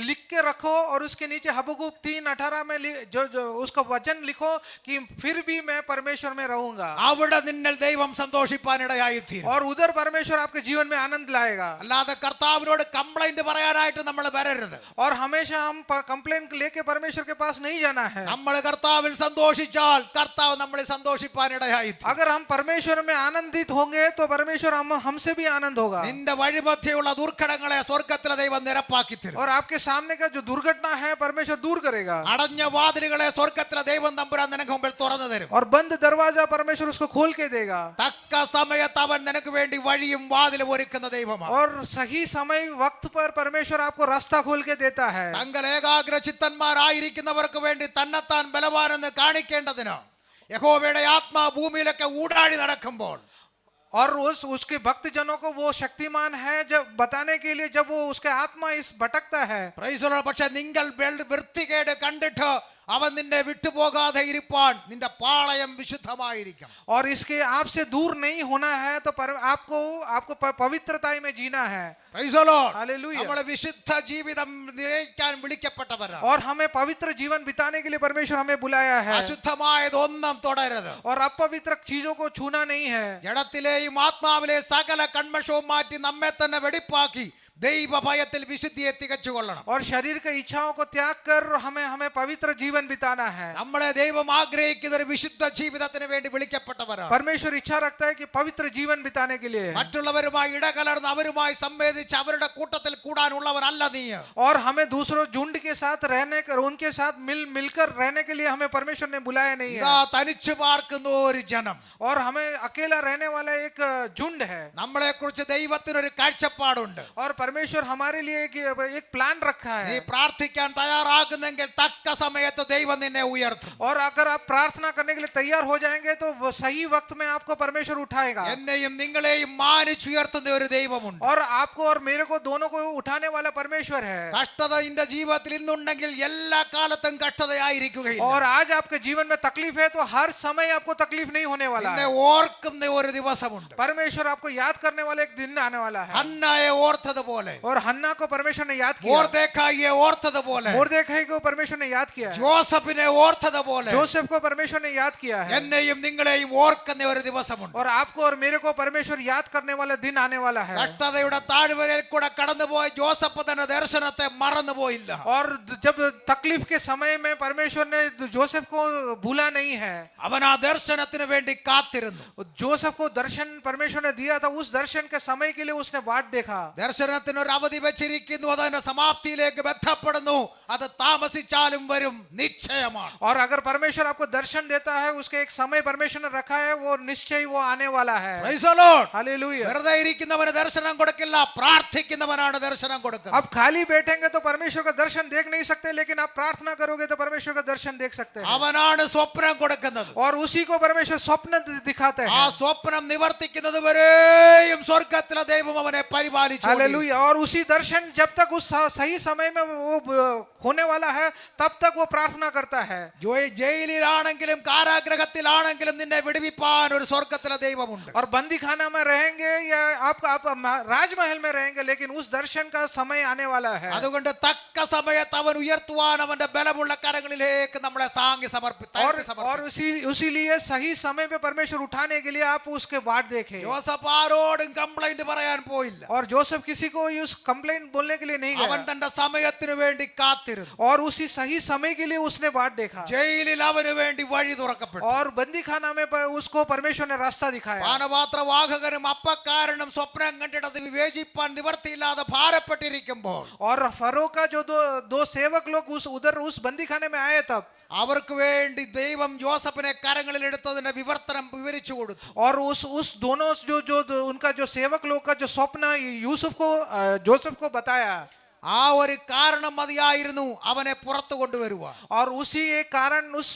[SPEAKER 2] लिख के रखो, और उसके नीचे हबक्कूक 3:18 में जो उसका वचन लिखो कि फिर भी मैं परमेश्वर में रहूंगा।
[SPEAKER 1] അവിടെ നിന്നിൽ ദൈവം സന്തോഷിപ്പാനിടയായിത്തീരും.
[SPEAKER 2] और उधर परमेश्वर आपके जीवन में आनंद लाएगा।
[SPEAKER 1] അല്ലാതെ കർത്താവിനോട് കംപ്ലൈന്റ് പറയാനായിട്ട് നമ്മൾ വരരുത്.
[SPEAKER 2] और हमेशा हम कंप्लेंट लेके परमेश्वर के पास नहीं जाना है।
[SPEAKER 1] നമ്മൾ കർത്താവിൽ സന്തോഷിച്ചാൽ കർത്താവ് നമ്മളെ സന്തോഷിപ്പാനിടയായിത്തീരും.
[SPEAKER 2] अगर हम परमेश्वर में आनंदित होंगे तो परमेश्वर हमसे भी आनंद होगा।
[SPEAKER 1] നിന്റെ വഴിമധ്യയുള്ള ദുർഘടങ്ങളെ സ്വർഗ്ഗത്തിലെ ദൈവം നിരപ്പാക്കി തരും.
[SPEAKER 2] और आपके सामने का जो दुर्घटना है परमेश्वर दूर करेगा।
[SPEAKER 1] അടഞ്ഞ വാതിലുകളെ സ്വർഗ്ഗത്തിലെ ദൈവം തമ്പുരാൻ നിനക്ക് മുമ്പിൽ തുറന്നു തരും.
[SPEAKER 2] और बंद दरवाजा परमेश्वर उसको खोल के देगा।
[SPEAKER 1] തക്ക സമയത്ത് അവൻ നിനക്ക് വേണ്ടി വഴിയും വാതിലും ഒരുക്കുന്ന ദൈവമാണ്.
[SPEAKER 2] और सही समय वक्त पर परमेश्वर आपको रास्ता खोल के देता है।
[SPEAKER 1] തങ്ങൾ ഏകാഗ്ര ചിത്തന്മാരായിരിക്കുന്നവർക്ക് വേണ്ടി തന്നെത്താൻ ബലവാനെന്ന് കാണിക്കേണ്ടതിന് യഹോവയുടെ ആത്മാ ഭൂമിയിലൊക്കെ ഊടാടി നടക്കുമ്പോൾ
[SPEAKER 2] और उसके भक्त जनों को वो शक्तिमान है जब बताने के लिए, जब वो उसके आत्मा इस भटकता है।
[SPEAKER 1] പക്ഷെ നിങ്ങൾ വൃത്തികേട് കണ്ടിട്ട് അവൻ നിന്നെ വിട്ടുപോകാതെ ഇരിപ്പാൻ നിന്റെ പാളയം വിശുദ്ധമായിരിക്കണം.
[SPEAKER 2] और इसके आपसे दूर नहीं होना है तो आपको पवित्रता में जीना है। हालेलुया।
[SPEAKER 1] നമ്മൾ വിശുദ്ധ ജീവിതം നയിക്കാൻ വിളിക്കപ്പെട്ടവരാണ്.
[SPEAKER 2] और हमें पवित्र जीवन बिताने के लिए परमेश्वर हमें बुलाया है।
[SPEAKER 1] അശുദ്ധമായതൊന്നും തൊടരുത്.
[SPEAKER 2] और अपवित्र चीजों को छूना नहीं है।
[SPEAKER 1] ജഡത്തിലെയും ആത്മാവിലെ സകല കന്മഷവും മാറ്റി നമ്മെ തന്നെ വെടിപ്പാക്കി ദൈവ ഭയത്തിൽ വിശുദ്ധിയെ തികച്ചുകൊള്ളണം.
[SPEAKER 2] और शरीर की इच्छाओं को त्याग कर हमें पवित्र जीवन बिताना है।
[SPEAKER 1] നമ്മളെ ദൈവം ആഗ്രഹിക്കുന്ന ഒരു വിശുദ്ധ ജീവിതത്തിന് വേണ്ടി വിളിക്കപ്പെട്ടവരാണ്.
[SPEAKER 2] परमेश्वर इच्छा रखता है कि पवित्र जीवन बिताने के लिए।
[SPEAKER 1] മറ്റുള്ളവരുമായി ഇടകലർന്ന് അവരുമായി സംവേദിച്ച് അവരുടെ കൂട്ടത്തിൽ കൂടാനുള്ളവനല്ല നീ.
[SPEAKER 2] और हमें दूसरों झुंड के साथ रहने कर उनके साथ मिलकर रहने के लिए हमें परमेश्वर ने बुलाया नहीं है।
[SPEAKER 1] തനിച്ചു പാർക്കുന്ന ഒരു ജനം.
[SPEAKER 2] और हमें अकेला रहने वाला एक झुंड है।
[SPEAKER 1] നമ്മളെ കുറിച്ച് ദൈവത്തിനൊരു കാഴ്ചപ്പാടുണ്ട്.
[SPEAKER 2] और परमेश्वर हमारे लिए एक प्लान रखा
[SPEAKER 1] നീ
[SPEAKER 2] है।
[SPEAKER 1] പ്രാർത്ഥിക്കാൻ തയ്യാറാകുന്നെങ്കിൽ തക്ക സമയത്ത് ദൈവം നിന്നെ ഉയർത്തും.
[SPEAKER 2] और अगर आप प्रार्थना करने के लिए तैयार हो जाएंगे तो सही वक्त में आपको परमेश्वर उठाएगा।
[SPEAKER 1] എന്നെയും നിങ്ങളെയും മാനിച്ചുയർത്തുന്ന ഒരു ദൈവമുണ്ട്.
[SPEAKER 2] और आपको और मेरे को दोनों को उठाने वाला परमेश्वर है।
[SPEAKER 1] കഷ്ടത നിന്റെ ജീവിതത്തിൽ ഇന്നുണ്ടെങ്കിൽ എല്ലാ കാലത്തും കഷ്ടതയായിരിക്കുകയില്ല.
[SPEAKER 2] और आज आपके जीवन में तकलीफ है तो हर समय आपको तकलीफ नहीं होने वाला
[SPEAKER 1] നിന്നെ
[SPEAKER 2] है।
[SPEAKER 1] ഓർക്കുന്ന ഒരു ദിവസമുണ്ട്.
[SPEAKER 2] परमेश्वर आपको याद करने वाला एक दिन आने वाला है।
[SPEAKER 1] ഹന്നായെ ഓർത്തതുപോലെ
[SPEAKER 2] और हन्ना को परमेश्वर ने याद किया।
[SPEAKER 1] മോർദെഖായിയെ ഓർത്തതുപോലെ
[SPEAKER 2] मोर्देखाई को परमेश्वर ने याद किया है।
[SPEAKER 1] ജോസഫിനെ ഓർത്തതുപോലെ
[SPEAKER 2] जोसेफ को परमेश्वर ने याद किया है।
[SPEAKER 1] എന്നെയും നിങ്ങളെയും ഓർക്കുന്ന ഒരു ദിവസമുണ്ട്.
[SPEAKER 2] और आपको और मेरे को परमेश्वर याद करने वाला दिन आने वाला है।
[SPEAKER 1] കഷ്ടതയുടെ താഴ്വരയിൽ കൂടെ കടന്നുപോയ ജോസഫ് തന്റെ ദർശനത്തെ മറന്നുപോയില്ല.
[SPEAKER 2] और जब तकलीफ के समय में परमेश्वर ने जोसेफ को भूला नहीं है।
[SPEAKER 1] അവൻ ആ ദർശനത്തിന് വേണ്ടി കാത്തിരുന്നു.
[SPEAKER 2] जोसेफ को दर्शन परमेश्वर ने दिया था, उस दर्शन के समय के लिए उसने बाट देखा।
[SPEAKER 1] ദർശനത്തിന് ഒരു അവധി വെച്ചിരിക്കുന്നു, അതിന്റെ സമാപ്തിയിലേക്ക് ബന്ധപ്പെടുന്നു. അത് താമസിച്ചാലും വരും, നിശ്ചയമാണ്.
[SPEAKER 2] और अगर परमेश्वर आपको दर्शन देता है उसके एक समय परमेश्वर ने रखा है, वो निश्चय वो आने वाला है।
[SPEAKER 1] Praise the Lord.
[SPEAKER 2] हालेलुया।
[SPEAKER 1] വെറുതെ ഇരിക്കുന്നവന് ദർശനം കൊടുക്കില്ല, പ്രാർത്ഥിക്കുന്നവനാണ് ദർശനം കൊടുക്കുന്നത്.
[SPEAKER 2] अब खाली बैठेंगे तो परमेश्वर का दर्शन देख नहीं सकते, लेकिन आप प्रार्थना करोगे तो परमेश्वर का दर्शन देख सकते हैं।
[SPEAKER 1] അവനാണ് സ്വപ്നം കൊടുക്കുന്നത്.
[SPEAKER 2] और उसी को परमेश्वर स्वप्न दिखाते
[SPEAKER 1] ആ
[SPEAKER 2] हैं।
[SPEAKER 1] സ്വപ്നം നിവർത്തിക്കുന്നത് വരെയും സ്വർഗ്ഗത്തിലെ ദൈവം അവനെ പരിപാലിച്ചു.
[SPEAKER 2] हालेलुया। और उसी दर्शन जब तक उस सही समय में वो होने वाला है तब तक वो प्रार्थना करता है।
[SPEAKER 1] ജയിലിലാണെങ്കിലും കാരാഗ്രഹത്തിലാണെങ്കിലും നിന്നെ വിടുവിപ്പാൻ ഒരു സ്വർഗ്ഗത്തിലെ ദൈവമുണ്ട്.
[SPEAKER 2] और बंदी खाना में रहेंगे या आप राजमहल में रहेंगे, लेकिन उस दर्शन का समय आने वाला है।
[SPEAKER 1] അതുകൊണ്ട് തക്ക സമയത്ത് അവൻ ഉയർത്തുവാൻ അവന്റെ ബലമുള്ള കരങ്ങളിലേക്ക് നമ്മളെ താങ്ങി
[SPEAKER 2] और उसीलिए सही समय पे परमेश्वर उठाने के लिए आप उसके बाट देखें।
[SPEAKER 1] ജോസഫ് ആരോടും കംപ്ലൈന്റ് പറയാൻ പോയില്ല.
[SPEAKER 2] और जोसेफ किसी को वो उस कंप्लेंट बोलने के लिए नहीं
[SPEAKER 1] അവൻ
[SPEAKER 2] गया
[SPEAKER 1] തന്റെ സമയത്തിനു വേണ്ടി കാത്തിരുന്നു.
[SPEAKER 2] और उसी सही समय के लिए उसने बाट देखा
[SPEAKER 1] ജയിലിൽ അവന് വേണ്ടി വഴി തുറക്കപ്പെട്ടു.
[SPEAKER 2] और बंदी खाना में उसको परमेश्वर ने रास्ता दिखाया
[SPEAKER 1] പാനപാത്രവാഹകനും അപ്പക്കാരനും സ്വപ്നം കണ്ടിട്ട് അത് വിവേചിപ്പാൻ നിവർത്തിയില്ലാതെ ഭാരപ്പെട്ടിരിക്കുമ്പോൾ
[SPEAKER 2] और फरो का जो दो सेवक लोग उस बंदी खाने में आए तब
[SPEAKER 1] അവർക്ക് വേണ്ടി ദൈവം ജോസഫിനെ കരങ്ങളിൽ എടുത്തതിന്റെ വിവർത്തനം വിവരിച്ചു കൊടുത്തു.
[SPEAKER 2] और उस दोनों जो उनका जो सेवक लोग का जो स्वप्न जोसेफ को बताया
[SPEAKER 1] ആ ഒരു കാരണം മതിയായിരുന്നു അവനെ പുറത്തു കൊണ്ടുവരുവാൻ.
[SPEAKER 2] और उसी एक कारण उस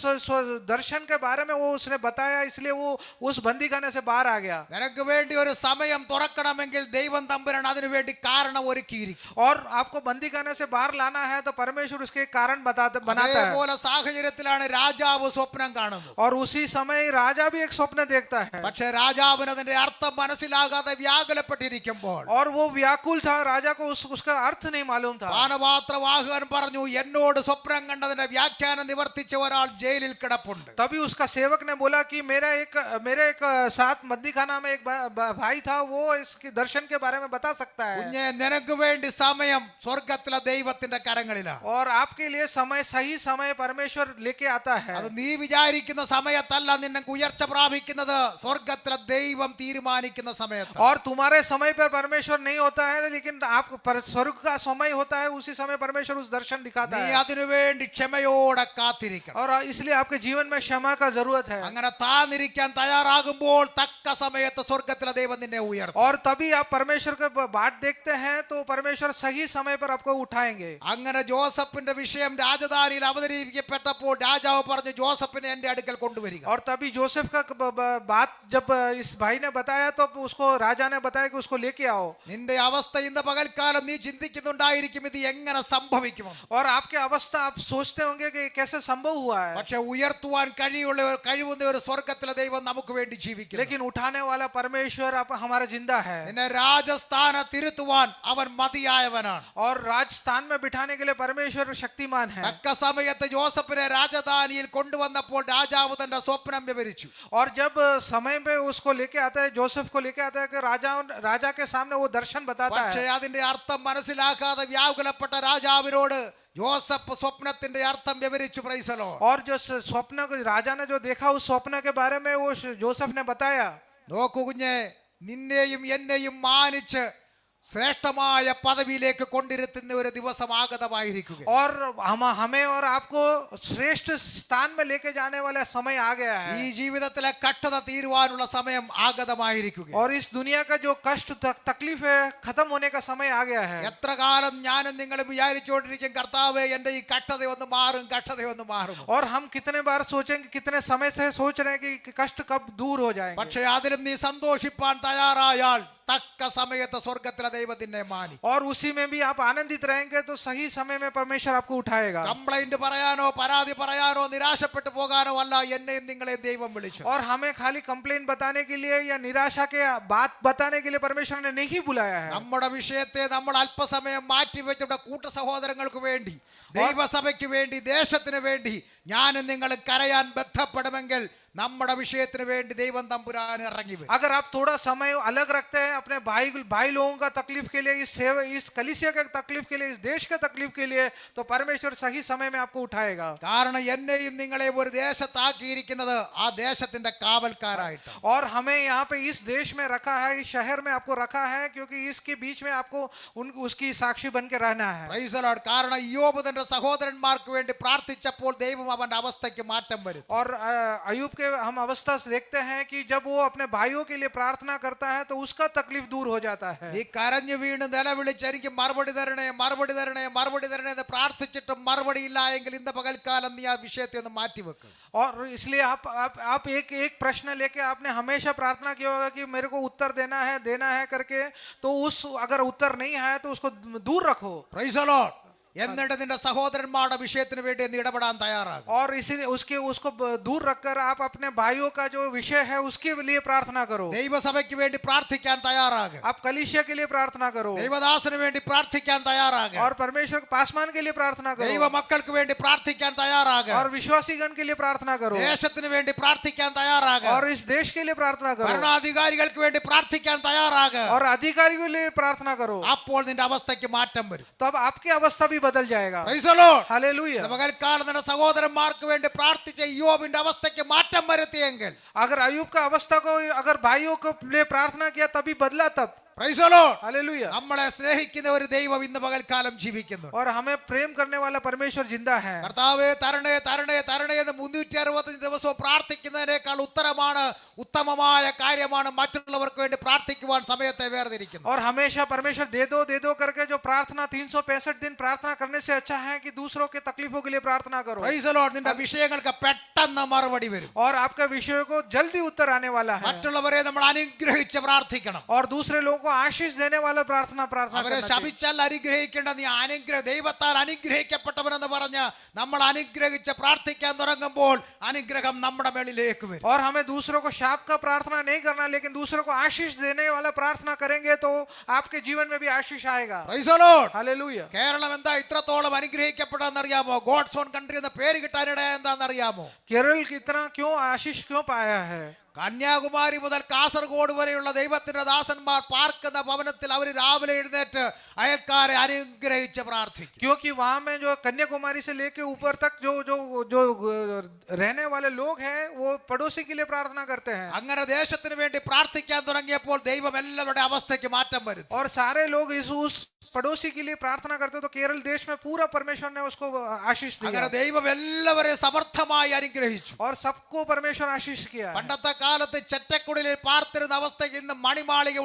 [SPEAKER 2] दर्शन के बारे में वो उसने बताया इसलिए वो उस बंदी खाने से बाहर आ गया.
[SPEAKER 1] നിനക്ക് വേണ്ടി ഒരു സമയം തുറക്കണമെങ്കിൽ ദൈവം തമ്പുരാൻ അതിനു വേണ്ടി കാരണം ഒരുക്കിയിരിക്കും.
[SPEAKER 2] और आपको बंदी खाने से बाहर लाना है तो परमेश्वर उसके कारण बनाता है.
[SPEAKER 1] അതേപോലെ സാഹചര്യത്തിലാണ് രാജാവ് സ്വപ്നം കാണുന്നത്.
[SPEAKER 2] और उसी समय राजा भी एक स्वप्न देखता है
[SPEAKER 1] പക്ഷേ രാജാവിന് അതിന്റെ അർത്ഥം മനസ്സിലാകാതെ വ്യാകുലപ്പെട്ടിരിക്കുമ്പോൾ
[SPEAKER 2] और वो व्याकुल था. राजा को उसका अर्थ नहीं मालूम था.
[SPEAKER 1] പാനപാത്രവാഹകൻ പറഞ്ഞു, എന്നോട് സ്വപ്നം കണ്ടതിന്റെ വ്യാഖ്യാനം നിവർത്തിച്ച ഒരാൾ ജയിലിൽ കിടപ്പുണ്ട്.
[SPEAKER 2] तभी उसका सेवक ने बोला कि मेरे एक साथ बंदी खाना में एक भाई था, वो इसके दर्शन के बारे में बता सकता है.
[SPEAKER 1] കുഞ്ഞെ, നിനക്ക് വേണ്ടി സമയം സ്വർഗത്തിലെ ദൈവത്തിന്റെ കരങ്ങളിലാണ്.
[SPEAKER 2] और आपके लिए समय सही समय परमेश्वर लेके आता है.
[SPEAKER 1] അത് നീ വിചാരിക്കുന്ന സമയത്തല്ല നിനക്ക് ഉയർച്ച പ്രാപിക്കുന്നത്, സ്വർഗത്തിലെ ദൈവം തീരുമാനിക്കുന്ന സമയത്ത്.
[SPEAKER 2] और तुम्हारे समय पर परमेश्वर नहीं होता है, लेकिन आप स्वर्ग का समय होता है, उसी समय परमेश्वर उस दर्शन दिखाता
[SPEAKER 1] നീ
[SPEAKER 2] है.
[SPEAKER 1] അതിനു വേണ്ടി ക്ഷമയോടെ കാത്തിരിക്കണം.
[SPEAKER 2] और इसलिए आपके जीवन में क्षमा का जरूरत है.
[SPEAKER 1] അങ്ങനെ താന്നിരിക്കാൻ തയ്യാറാകുമ്പോൾ തക്ക സമയത്ത് സ്വർഗത്തിലെ ദൈവം നിന്നെ ഉയർത്തും.
[SPEAKER 2] और तभी आप परमेश्वर के बाट देखते हैं तो परमेश्वर सही समय पर आपको उठाएंगे.
[SPEAKER 1] അങ്ങനെ ജോസഫിന്റെ വിഷയം രാജധാനിയിൽ അവതരിപ്പിക്കപ്പെട്ടപ്പോൾ രാജാവ് പറഞ്ഞു, ജോസഫിനെ എന്റെ അടുക്കൽ കൊണ്ടുവരിക.
[SPEAKER 2] और तभी जोसेफ का बात जब इस भाई ने बताया तो उसको राजा ने बताया कि उसको लेके आओ.
[SPEAKER 1] നിന്റെ അവസ്ഥ ഇന്ന് പകൽക്കാലം നീ ചിന്തിക്കുന്നുണ്ടായിരിക്കും ഇത് എങ്ങനെ സംഭവിക്കുമെന്ന്.
[SPEAKER 2] और आपके अवस्था आप सोचते होंगे कि कैसे संभव हुआ है,
[SPEAKER 1] പക്ഷെ ഉയർത്തുവാൻ കഴിവുന്ന ഒരു സ്വർഗത്തിലെ ദൈവം നമുക്ക് വേണ്ടി ജീവിക്കുന്നു.
[SPEAKER 2] लेकिन उठाने वाला परमेश्वर आप हमारा जिंदा है.
[SPEAKER 1] നിന്നെ രാജസ്ഥാനത്തിരുത്തുവാൻ അവൻ മതിയായവനാണ്.
[SPEAKER 2] और राजस्थान में बिठाने के लिए परमेश्वर शक्तिमान है.
[SPEAKER 1] തക്ക സമയത്ത് ജോസഫിനെ രാജധാനിയിൽ കൊണ്ടുവന്നപ്പോൾ രാജാവ് തന്റെ സ്വപ്നം വിവരിച്ചു.
[SPEAKER 2] और जब समय पे उसको लेके आता है, जोसेफ को लेके आता है कि राजा के सामने वो दर्शन बताता
[SPEAKER 1] പക്ഷേ
[SPEAKER 2] है.
[SPEAKER 1] അതിന്റെ അർത്ഥം മനസ്സിലാക്കാതെ വ്യാകുലപ്പെട്ട രാജാവിനോട് ജോസഫ് സ്വപ്നത്തിന്റെ അർത്ഥം വിവരിച്ചു. Price the Lord.
[SPEAKER 2] और जो स्वप्न को राजा ने जो देखा उस स्वप्न के बारे में वो जोसेफ ने बताया.
[SPEAKER 1] നോക്കൂ കുഞ്ഞെ, നിന്നെയും എന്നെയും മാനിച്ച് ശ്രേഷ്ഠമായ പദവിയിലേക്ക് കൊണ്ടിരുത്തുന്ന ഒരു ദിവസം ആഗതമായിരിക്കുക.
[SPEAKER 2] और हमें और आपको श्रेष्ठ स्थान में लेके जाने वाला समय आ गया है.
[SPEAKER 1] ഈ ജീവിതത്തിലെ കഷ്ടത തീരുവാനുള്ള സമയം ആഗതമായിരിക്കുക.
[SPEAKER 2] और इस दुनिया का जो कष्ट तकलीफ है खत्म होने का समय आ गया है.
[SPEAKER 1] എത്ര കാലം ഞാനും നിങ്ങളും വിചാരിച്ചുകൊണ്ടിരിക്കും, കർത്താവേ എന്റെ ഈ കഷ്ടതയൊന്ന് മാറും, കഷ്ടതയൊന്ന് മാറും.
[SPEAKER 2] और हम कितने बार सोचेंगे, कितने समय से सोच रहे हैं कि कष्ट कब दूर हो जाएंगे.
[SPEAKER 1] പക്ഷേ അതിലും നീ സന്തോഷിപ്പാൻ തയ്യാറായാൽ തക്ക സമയത്ത് സ്വർഗത്തിലെ ദൈവത്തിനെ മാനിക്കും.
[SPEAKER 2] और उसी में भी आप आनंदित रहेंगे तो सही समय में परमेश्वर आपको उठाएगा.
[SPEAKER 1] കംപ്ലൈന്റ് പറയാനോ പരാതി പറയാനോ നിരാശപ്പെട്ടു പോകാനോ അല്ല എന്നെയും നിങ്ങളെയും ദൈവം വിളിച്ചു.
[SPEAKER 2] और हमें खाली कंप्लेंट बताने के लिए या निराशा के बात बताने के लिए परमेश्वर ने नहीं बुलाया है.
[SPEAKER 1] നമ്മുടെ വിഷയത്തെ നമ്മൾ അല്പസമയം മാറ്റിവെച്ചിട്ട് കൂട്ട സഹോദരങ്ങൾക്ക് വേണ്ടി, ദൈവസഭയ്ക്ക് വേണ്ടി, ദേശത്തിന് വേണ്ടി ഞാനും നിങ്ങൾ കരയാൻ ബന്ധപ്പെടുമെങ്കിൽ നമ്മുടെ വിഷയത്തിന് വേണ്ടി ദൈവം തമ്പുരാൻ ഇറങ്ങി വരും.
[SPEAKER 2] अगर आप थोड़ा समय अलग रखते हैं अपने भाई लोगों का तकलीफ के लिए, इस कलीसिया के तकलीफ के लिए, इस देश के तकलीफ के लिए, तो परमेश्वर सही समय में आपको उठाएगा.
[SPEAKER 1] കാരണം എന്നെയും നിങ്ങളെയും ഒരു ദേശത്താക്കിയിരിക്കുന്നത് ആ ദേശത്തിന്റെ കാവൽക്കാരായിട്ട്.
[SPEAKER 2] और हमें यहाँ पे इस देश में रखा है, इस शहर में आपको रखा है, क्योंकि इसके बीच में आपको उसकी साक्षी बन के रहना है.
[SPEAKER 1] Price the Lord. കാരണം ഇയ്യോബ് തന്റെ സഹോദരന്മാർക്ക് വേണ്ടി പ്രാർത്ഥിച്ചപ്പോൾ ദൈവം അവന്റെ അവസ്ഥയ്ക്ക് മാറ്റം വരുത്തി.
[SPEAKER 2] और अयूब के हम अवस्था से देखते हैं कि जब वो अपने भाइयों के लिए प्रार्थना करता है तो उसका तकलीफ दूर हो जाता है.
[SPEAKER 1] നീ കരഞ്ഞു വീണ് നിലവിളിച്ച് എനിക്ക് മറുപടി തരണേ, മറുപടി തരണേ, മറുപടി തരണേ എന്ന് പ്രാർത്ഥിച്ചിട്ടും മറുപടി ഇല്ല എങ്കിൽ ഇന്ന് പകൽക്കാലം നീ ആ വിഷയത്തെ ഒന്ന് മാറ്റിവെക്കും.
[SPEAKER 2] और इसलिए आप एक प्रश्न लेके आपने हमेशा प्रार्थना किया होगा कि मेरे को उत्तर देना है करके, तो अगर उत्तर नहीं है तो उसको दूर रखो.
[SPEAKER 1] Price the Lord. എന്നിട്ട് നിന്റെ സഹോദരന്മാരുടെ വിഷയത്തിന് വേണ്ടി നീ ഇടപെടാൻ തയ്യാറാകും.
[SPEAKER 2] और इसीलिए उसको दूर रखकर आप अपने भाइयों का जो विषय है उसके लिए प्रार्थना करो.
[SPEAKER 1] ദൈവസഭയ്ക്ക് വേണ്ടി പ്രാർത്ഥിക്കാൻ തയ്യാറാകും.
[SPEAKER 2] आप कलीसिया के लिए प्रार्थना करो
[SPEAKER 1] ദൈവദാസന് വേണ്ടി പ്രാർത്ഥിക്കാൻ തയ്യാറാകും.
[SPEAKER 2] और परमेश्वर पासमान के लिए प्रार्थना करो
[SPEAKER 1] ദൈവ മക്കൾക്ക് വേണ്ടി പ്രാർത്ഥിക്കാൻ തയ്യാറാകും.
[SPEAKER 2] और विश्वासीगण के लिए प्रार्थना करो
[SPEAKER 1] ദേശത്തിന് വേണ്ടി പ്രാർത്ഥിക്കാൻ തയ്യാറാകും.
[SPEAKER 2] और इस देश के लिए प्रार्थना करो
[SPEAKER 1] ഭരണാധികാരികൾക്ക് വേണ്ടി പ്രാർത്ഥിക്കാൻ തയ്യാറാകും.
[SPEAKER 2] और अधिकारियों के लिए प्रार्थना करो.
[SPEAKER 1] അപ്പോൾ നിന്റെ അവസ്ഥയ്ക്ക് മാറ്റം വരും.
[SPEAKER 2] तब आपकी अवस्था भी बदल जाएगा.
[SPEAKER 1] Praise the Lord.
[SPEAKER 2] हालेलुया.
[SPEAKER 1] പകൽക്കാലം നിന്റെ സഹോദരന്മാർക്ക് വേണ്ടി പ്രാർത്ഥിച്ച യോബിന്റെ അവസ്ഥയ്ക്ക് മാറ്റം വരുത്തിയെങ്കിൽ
[SPEAKER 2] अगर अयूब का अवस्था को अगर भाइयों को लिए प्रार्थना किया तभी बदला तब.
[SPEAKER 1] Praise the Lord.
[SPEAKER 2] हालेलुया.
[SPEAKER 1] നമ്മളെ സ്നേഹിക്കുന്ന ഒരു ദൈവം ഇന്ന് പകൽക്കാലം ജീവിക്കുന്നു.
[SPEAKER 2] और हमें प्रेम करने वाला परमेश्वर जिंदा है.
[SPEAKER 1] കർത്താവേ തരണേ തരണേ തരണേ എന്ന് 365 ദിവസവും പ്രാർത്ഥിക്കുന്നതിനേക്കാൾ ഉത്തമമായ കാര്യമാണ് മറ്റുള്ളവർക്ക് വേണ്ടി പ്രാർത്ഥിക്കുവാൻ സമയത്തെ വേർതിരിക്കുന്നത്.
[SPEAKER 2] और हमेशा परमेश्वर दे दो करके जो प्रार्थना 365 दिन प्रार्थना करने से अच्छा है कि दूसरों के तकलीफों के लिए प्रार्थना करो.
[SPEAKER 1] Praise the Lord. നിന്റെ വിഷയങ്ങൾക്ക് പെട്ടെന്ന് മറുപടി വരും.
[SPEAKER 2] और आपका विषय को जल्दी उत्तर आने वाला है.
[SPEAKER 1] മറ്റുള്ളവരെ നമ്മൾ അനുഗ്രഹിച്ച് പ്രാർത്ഥിക്കണം.
[SPEAKER 2] और दूसरे लोगों को आशीष देने वाला प्रार्थना
[SPEAKER 1] അവരെ
[SPEAKER 2] करना चाहिए.
[SPEAKER 1] ശപിച്ചാൽ അനുഗ്രഹിക്കേണ്ട നീ ദൈവത്താൽ അനുഗ്രഹിക്കപ്പെട്ടവനെന്ന് പറഞ്ഞ് നമ്മൾ അനുഗ്രഹിച്ച് പ്രാർത്ഥിക്കാൻ തുടങ്ങുമ്പോൾ അനുഗ്രഹം നമ്മുടെ മേളിലേക്ക് വരും.
[SPEAKER 2] और हमें दूसरों को शाप का प्रार्थना नहीं करना लेकिन दूसरों को आशीष देने वाला प्रार्थना करेंगे तो आपके जीवन में भी आशीष आएगा.
[SPEAKER 1] Praise the Lord.
[SPEAKER 2] Hallelujah.
[SPEAKER 1] Kerala എന്താ ഇത്രത്തോളം അനുഗ്രഹിക്കപ്പെടാന്നറിയാമോ? ഗോഡ്സ് ഓൺ കൺട്രി എന്ന പേര് കിട്ടാനിടയാ എന്താണെന്നറിയാമോ?
[SPEAKER 2] केरल कितना क्यों आशीष क्यों पाया है?
[SPEAKER 1] കന്യാകുമാരി മുതൽ കാസർഗോഡ് വരെയുള്ള ദൈവത്തിന്റെ ദാസന്മാർ പാർക്കുന്ന ഭവനത്തിൽ അവർ രാവിലെ എഴുന്നേറ്റ് അയൽക്കാരെ അനുഗ്രഹിച്ച് പ്രാർത്ഥിക്കും.
[SPEAKER 2] क्योंकि वहां में जो कन्याकुमारी से लेके ऊपर तक जो जो जो रहने वाले लोग हैं वो पड़ोसी के लिए प्रार्थना करते हैं.
[SPEAKER 1] അങ്ങനെ ദേശത്തിന് വേണ്ടി പ്രാർത്ഥിക്കാൻ തുടങ്ങിയപ്പോൾ ദൈവം എല്ലാവരുടെ അവസ്ഥയ്ക്ക് മാറ്റം വരുത്തി.
[SPEAKER 2] और सारे लोग उस पड़ोसी के लिए प्रार्थना करते तो केरल देश में पूरा परमेश्वर ने उसको आशीष
[SPEAKER 1] അങ്ങനെ
[SPEAKER 2] दिया
[SPEAKER 1] ദൈവം എല്ലാവരെയും സമർത്ഥമായി അനുഗ്രഹിച്ചു.
[SPEAKER 2] और सबको परमेश्वर आशीष किया.
[SPEAKER 1] പണ്ടത്തെ കാലത്ത് ചെറ്റക്കുടിലിൽ പാർത്തിരുന്ന അവസ്ഥയിൽ ഇന്ന് മണിമാളിക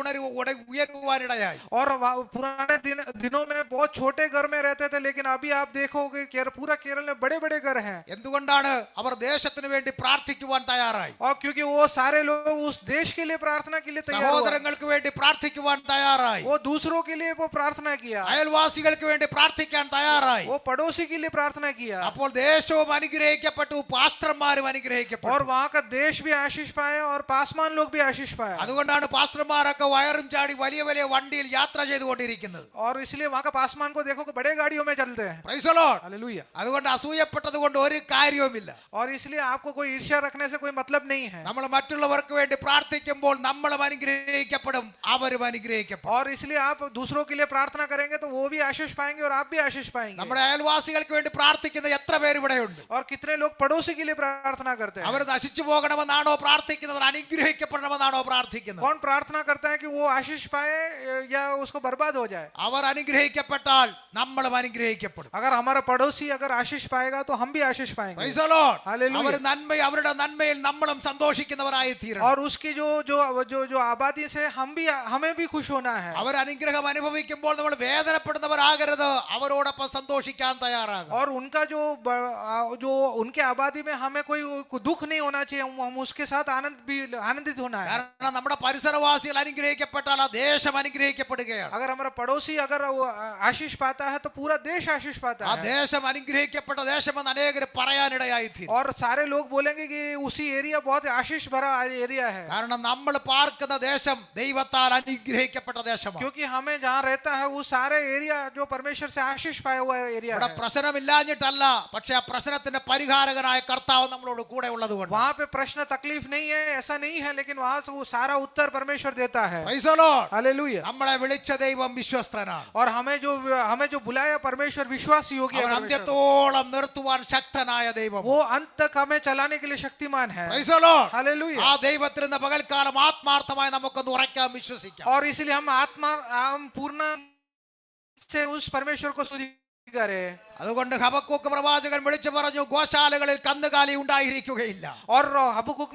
[SPEAKER 1] ഉയരുവാനിടയായി.
[SPEAKER 2] और पुराने दिनों में बहुत छोटे घर में रहते थे लेकिन अभी आप देखोगे पूरा केरल में बड़े बड़े घर हैं.
[SPEAKER 1] എന്തുകൊണ്ടാണ് അവർ ദേശത്തിന് വേണ്ടി പ്രാർത്ഥിക്കുവാൻ തയ്യാറായി?
[SPEAKER 2] और क्योंकि वो सारे लोग उस देश के लिए प्रार्थना के लिए तैयार हुआ.
[SPEAKER 1] സഹോദരങ്ങൾക്ക് വേണ്ടി പ്രാർത്ഥിക്കുവാൻ തയ്യാറായി.
[SPEAKER 2] वो दूसरों के लिए वो प्रार्थना किया.
[SPEAKER 1] അയൽവാസികൾക്ക് വേണ്ടി പ്രാർത്ഥിക്കാൻ തയ്യാറായി.
[SPEAKER 2] वो पड़ोसी के लिए प्रार्थना किया.
[SPEAKER 1] അപ്പോൾ ദേശവും അനുഗ്രഹിക്കപ്പെട്ടു, പാസ്റ്റർമാരും അനുഗ്രഹിക്കപ്പെട്ടു.
[SPEAKER 2] और वहाँ का देश भी आशीष पाया और पासमान लोग भी आशीष पाया.
[SPEAKER 1] അതുകൊണ്ടാണ് പാസ്റ്റർമാരൊക്കെ വയറും ചാടി വലിയ വലിയ വണ്ടിയിൽ യാത്ര ചെയ്തുകൊണ്ടിരിക്കുന്നത്.
[SPEAKER 2] और इसलिए वहाँ का पासमान को देखो कि बड़े गाड़ियों में चलते हैं.
[SPEAKER 1] Praise the Lord.
[SPEAKER 2] हालेलुया.
[SPEAKER 1] അതുകൊണ്ട് അസൂയപ്പെട്ടത് കൊണ്ട് ഒരു കാര്യവുമില്ല.
[SPEAKER 2] और इसलिए आपको कोई ईर्ष्या रखने से कोई मतलब नहीं है.
[SPEAKER 1] നമ്മൾ മറ്റുള്ളവർക്ക് വേണ്ടി പ്രാർത്ഥിക്കുമ്പോൾ നമ്മളും അനുഗ്രഹിക്കപ്പെടും, അവരും അനുഗ്രഹിക്കപ്പെടും.
[SPEAKER 2] और इसलिए आप दूसरों के लिए प्रार्थना करेंगे तो वो भी आशीष पाएंगे और आप भी आशीष पाएंगे.
[SPEAKER 1] നമ്മുടെ അയൽവാസികൾക്ക് വേണ്ടി പ്രാർത്ഥിക്കുന്ന എത്ര പേര് ഇവിടെയുണ്ട്?
[SPEAKER 2] और कितने लोग पड़ोसी के लिए प्रार्थना करते हैं.
[SPEAKER 1] അവർ നശിച്ചു പോകണമെന്നാണോ പ്രാർത്ഥിക്കുന്നവർ അനുഗ്രഹിക്കപ്പെടണമെന്നാണോ പ്രാർത്ഥിക്കുന്നത്?
[SPEAKER 2] कौन प्रार्थना करता है कि वो आशीष पाए या उसको बर्बाद हो जाए?
[SPEAKER 1] അവർ അനുഗ്രഹിക്കപ്പെട്ടാൽ നമ്മളും അനുഗ്രഹിക്കപ്പെടും.
[SPEAKER 2] अगर हमारा पड़ोसी अगर आशीष पाएगा तो हम भी आशीष पाएंगे.
[SPEAKER 1] Praise the Lord.
[SPEAKER 2] Hallelujah.
[SPEAKER 1] അവരുടെ നന്മയിൽ നമ്മളും സന്തോഷിക്കുന്നവരായി തീരണം.
[SPEAKER 2] और उसकी जो जो जो जो आबादी से हमें भी खुश होना है.
[SPEAKER 1] അവർ അനുഗ്രഹം അനുഭവിക്കുമ്പോൾ നമ്മൾ വേദനപ്പെടുന്നവരാകരുത്, അവരോടൊപ്പം സന്തോഷിക്കാൻ തയ്യാറാകും.
[SPEAKER 2] और उनका जो उनके आबादी में हमें कोई दुख नहीं होना चाहिए. हम उसके साथ आनंदित होना है.
[SPEAKER 1] കാരണം നമ്മുടെ പരിസരവാസികൾ അനുഗ്രഹിക്കപ്പെട്ടാൽ ആ ദേശം അനുഗ്രഹിക്കപ്പെടുകയാണ്.
[SPEAKER 2] अगर हमारा पड़ोसी अगर वो आशीष पाता है तो पूरा देश आशीष पाता
[SPEAKER 1] ആ
[SPEAKER 2] है.
[SPEAKER 1] ദേശം അനുഗ്രഹിക്കപ്പെട്ട ദേശമെന്ന് അനേകർ പറയാനിടയായി തീരും.
[SPEAKER 2] और सारे लोग बोलेंगे कि उसी एरिया बहुत आशीष भरा एरिया है.
[SPEAKER 1] കാരണം നമ്മൾ പാർക്കുന്ന ദേശം ദൈവത്താൽ അനുഗ്രഹിക്കപ്പെട്ട ദേശമാണ്.
[SPEAKER 2] क्योंकि हमें जहाँ रहता है वो सारे एरिया जो परमेश्वर से आशीष पाया हुआ एरिया
[SPEAKER 1] ഇവിടെ
[SPEAKER 2] है.
[SPEAKER 1] പ്രശ്നമില്ലാഞ്ഞിട്ടല്ല, പക്ഷെ ആ പ്രശ്നത്തിന്റെ പരിഹാരകനായ കർത്താവ് നമ്മളോട് കൂടെ ഉള്ളതുകൊണ്ട്.
[SPEAKER 2] वहाँ पे प्रश्न तकलीफ नहीं है ऐसा नहीं है लेकिन वहाँ से वो सारा उत्तर परमेश्वर देता है.
[SPEAKER 1] Praise the Lord.
[SPEAKER 2] हालेलुया.
[SPEAKER 1] നമ്മളെ വിളിച്ച ദൈവം വിശ്വസ്തനാണ്.
[SPEAKER 2] और हमें जो बुलाया परमेश्वर विश्वास योग्य है.
[SPEAKER 1] അവൻ
[SPEAKER 2] परमेश्वर.
[SPEAKER 1] അന്ത്യത്തോളം നിർത്തുവാൻ ശക്തനായ ദൈവം.
[SPEAKER 2] वो अंत तक हमें चलाने के लिए शक्तिमान है.
[SPEAKER 1] Praise the Lord.
[SPEAKER 2] हालेलुया.
[SPEAKER 1] ആ ദൈവത്തിൽ ഇന്ന് പകൽക്കാലം ആത്മാർത്ഥമായി നമുക്കൊന്ന് ഉറയ്ക്കാൻ വിശ്വസിക്കാം.
[SPEAKER 2] और इसलिए हम पूर्ण से उस परमेश्वर को स्तुति करें.
[SPEAKER 1] അതുകൊണ്ട് ഹബക്കൂക്ക് പ്രവാചകൻ വിളിച്ചു പറഞ്ഞു, ഗോശാലകളിൽ കന്നുകാലി ഉണ്ടായിരിക്കുകയില്ല.
[SPEAKER 2] और हबक्कुक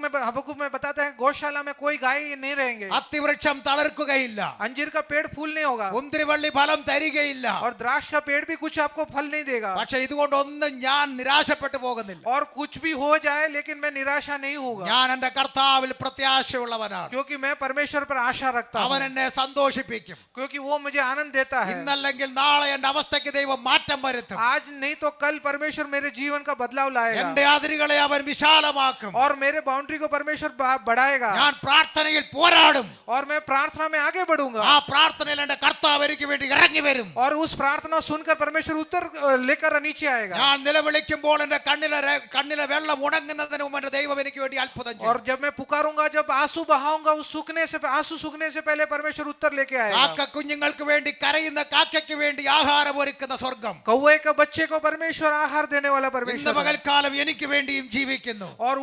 [SPEAKER 2] में बताते हैं गौशाला में कोई गाय नहीं रहेंगे,
[SPEAKER 1] അത്തിവൃക്ഷം തളിർക്കുകയില്ല,
[SPEAKER 2] अंजीर का पेड़ फूल नहीं होगा,
[SPEAKER 1] മുന്തിരിവള്ളി ഫലം തരികയില്ല.
[SPEAKER 2] और द्राक्ष का पेड़ भी कुछ आपको फल नहीं देगा.
[SPEAKER 1] പക്ഷെ ഇതുകൊണ്ടൊന്നും ഞാൻ നിരാശപ്പെട്ടു പോകുന്നില്ല.
[SPEAKER 2] और कुछ भी हो जाए लेकिन मैं निराशा नहीं होगा,
[SPEAKER 1] ഞാൻ എന്റെ കർത്താവിൽ പ്രത്യാശയുള്ളവനാണ്.
[SPEAKER 2] क्योंकि मैं परमेश्वर पर आशा रखता
[SPEAKER 1] അവൻ
[SPEAKER 2] हूँ,
[SPEAKER 1] എന്നെ സന്തോഷിപ്പിക്കും.
[SPEAKER 2] क्योंकि वो मुझे आनंद देता है.
[SPEAKER 1] ഇന്നല്ലെങ്കിൽ നാളെ എന്റെ അവസ്ഥയ്ക്ക് ദൈവം മാറ്റം വരുത്തും.
[SPEAKER 2] आज नहीं तो कल परमेश्वर मेरे जीवन का बदलाव लाएगा,
[SPEAKER 1] എന്റെ അതിരുകളെ അവൻ വിശാലമാക്കും.
[SPEAKER 2] और मेरे बाउंड्री को परमेश्वर बढ़ाएगा.
[SPEAKER 1] ഞാൻ പ്രാർത്ഥനയിൽ പോരാടും.
[SPEAKER 2] और मैं प्रार्थना में आगे बढ़ूंगा,
[SPEAKER 1] ആ പ്രാർത്ഥനയിൽ എന്റെ കർത്താവ് എനിക്ക് വേണ്ടി ഇറങ്ങി വരും.
[SPEAKER 2] और उस प्रार्थना सुनकर परमेश्वर उत्तर लेकर नीचे आएगा.
[SPEAKER 1] ഞാൻ നിലവിളിക്കുമ്പോൾ എന്റെ കണ്ണിലെ വെള്ളം ഉണങ്ങുന്നതിന് മുമ്പ് എന്റെ ദൈവം എനിക്ക് വേണ്ടി അത്ഭുതം ചെയ്യും.
[SPEAKER 2] और जब मैं पुकारूंगा, जब आंसू बहाऊंगा, उस आंसू सूखने से पहले परमेश्वर उत्तर लेके आएगा.
[SPEAKER 1] കാക്ക കുഞ്ഞുങ്ങൾക്ക് വേണ്ടി കരയുന്ന കാക്കയ്ക്ക് വേണ്ടി ആഹാരം ഒരുക്കുന്ന സ്വർഗം
[SPEAKER 2] कौवे के बच्चे को परमेश्वर आहार देने वाला
[SPEAKER 1] ഇന്ന്
[SPEAKER 2] परमेश्वर है.
[SPEAKER 1] പകൽക്കാലം എനിക്ക് വേണ്ടിയും ജീവിക്കുന്നു.
[SPEAKER 2] और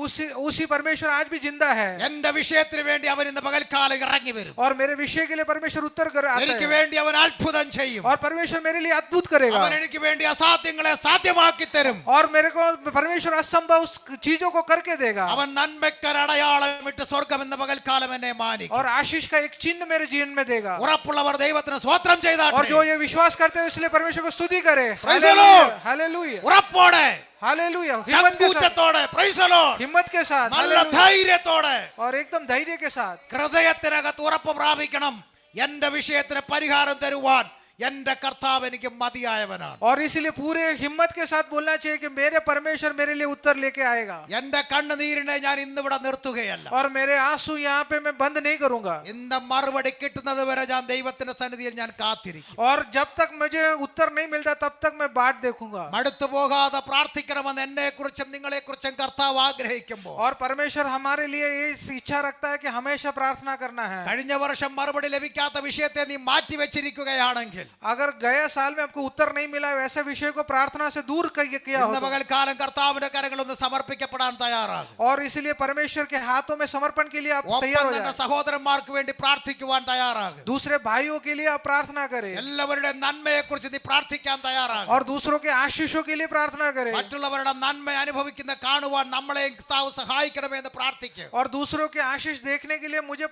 [SPEAKER 2] उसी परमेश्वर आज भी जिंदा है,
[SPEAKER 1] എന്റെ വിഷയത്തിന് വേണ്ടി അവൻ ഇന്ന് പകൽക്കാലം ഇറങ്ങി വരും.
[SPEAKER 2] और मेरे विषय के लिए परमेश्वर उत्तर कर आता
[SPEAKER 1] എനിക്ക്
[SPEAKER 2] है,
[SPEAKER 1] വേണ്ടി അവൻ അത്ഭുതം ചെയ്യും.
[SPEAKER 2] और परमेश्वर मेरे लिए अद्भुत करेगा.
[SPEAKER 1] അവൻ എനിക്ക് വേണ്ടി അസാധ്യങ്ങളെ സാധ്യമാക്കി തരും.
[SPEAKER 2] और मेरे को परमेश्वर असंभव चीजों को करके देगा.
[SPEAKER 1] അവൻ നന്മയ്ക്കൊരടയാളം ഇട്ട് സ്വർഗം ഇന്ന് പകൽക്കാലം എന്നെ മാനിക്കും.
[SPEAKER 2] और आशीष का एक चिन्ह मेरे जीवन में देगा.
[SPEAKER 1] ഉറപ്പുള്ളവർ ദൈവത്തിന് സ്തോത്രം
[SPEAKER 2] और
[SPEAKER 1] ചെയ്താട്ടെ.
[SPEAKER 2] जो ये विश्वास करते हैं इसलिए परमेश्वर को स्तुति करे.
[SPEAKER 1] Praise the Lord.
[SPEAKER 2] हालेलुया,
[SPEAKER 1] ഉറപ്പോടെ,
[SPEAKER 2] हालेलुया, हिम्मत के साथ,
[SPEAKER 1] ചങ്കൂറ്റത്തോടെ, praise the Lord.
[SPEAKER 2] हिम्मत के साथ,
[SPEAKER 1] നല്ല
[SPEAKER 2] हालेलुया,
[SPEAKER 1] ധൈര്യത്തോടെ
[SPEAKER 2] और एकदम धैर्य के साथ.
[SPEAKER 1] ഹൃദയത്തിനകത്ത് ഉറപ്പ് പ്രാപിക്കണം. എന്റെ വിഷയത്തിന് പരിഹാരം തരുവാൻ എന്റെ കർത്താവ് എനിക്ക് മതിയായവനാണ്.
[SPEAKER 2] और इसलिए पूरे हिम्मत के साथ बोलना चाहिए कि मेरे परमेश्वर मेरे लिए उत्तर लेके आएगा.
[SPEAKER 1] എന്റെ കണ്ണുനീരിനെ ഞാൻ ഇന്നിവിടെ നിർത്തുകയല്ല.
[SPEAKER 2] और मेरे आंसू यहाँ पे मैं बंद नहीं करूंगा.
[SPEAKER 1] ഇന്ന് മറുപടി കിട്ടുന്നത് വരെ ഞാൻ ദൈവത്തിന്റെ സന്നിധിയിൽ ഞാൻ കാത്തിരിക്കും.
[SPEAKER 2] और जब तक मुझे उत्तर नहीं मिलता तब तक मैं बाट देखूंगा.
[SPEAKER 1] മടുത്തു പോകാതെ പ്രാർത്ഥിക്കണമെന്ന് എന്നെ കുറിച്ചും നിങ്ങളെ കുറിച്ചും കർത്താവ് ആഗ്രഹിക്കുമ്പോൾ
[SPEAKER 2] और परमेश्वर हमारे लिए ये इच्छा रखता है कि हमेशा प्रार्थना करना है.
[SPEAKER 1] കഴിഞ്ഞ വർഷം മറുപടി ലഭിക്കാത്ത വിഷയത്തെ നീ മാറ്റി വെച്ചിരിക്കുകയാണെങ്കിൽ
[SPEAKER 2] अगर गया साल में आपको उत्तर नहीं मिला वैसे विषय को प्रार्थना से दूर किया
[SPEAKER 1] ഇന്ന്
[SPEAKER 2] हो,
[SPEAKER 1] പകൽക്കാലം കർത്താവിന്റെ കരങ്ങളൊന്ന് സമർപ്പിക്കപ്പെടാൻ തയ്യാറാകും.
[SPEAKER 2] और इसलिए परमेश्वर के हाथों में समर्पण के लिए आप तैयार
[SPEAKER 1] ഒപ്പം
[SPEAKER 2] हो
[SPEAKER 1] തന്നെ
[SPEAKER 2] जाए.
[SPEAKER 1] സഹോദരന്മാർക്ക് വേണ്ടി പ്രാർത്ഥിക്കുവാൻ തയ്യാറാകും.
[SPEAKER 2] दूसरे भाइयों के लिए आप प्रार्थना करें,
[SPEAKER 1] എല്ലാവരുടെ നന്മയെ കുറിച്ച് നീ പ്രാർത്ഥിക്കാൻ തയ്യാറാകും.
[SPEAKER 2] और दूसरों के आशीषों के लिए प्रार्थना करें,
[SPEAKER 1] മറ്റുള്ളവരുടെ നന്മ അനുഭവിക്കുന്ന കാണുവാൻ നമ്മളെ കർത്താവ് സഹായിക്കണമെന്ന് പ്രാർത്ഥിക്കും.
[SPEAKER 2] और दूसरों के आशीष देखने के लिए मुझे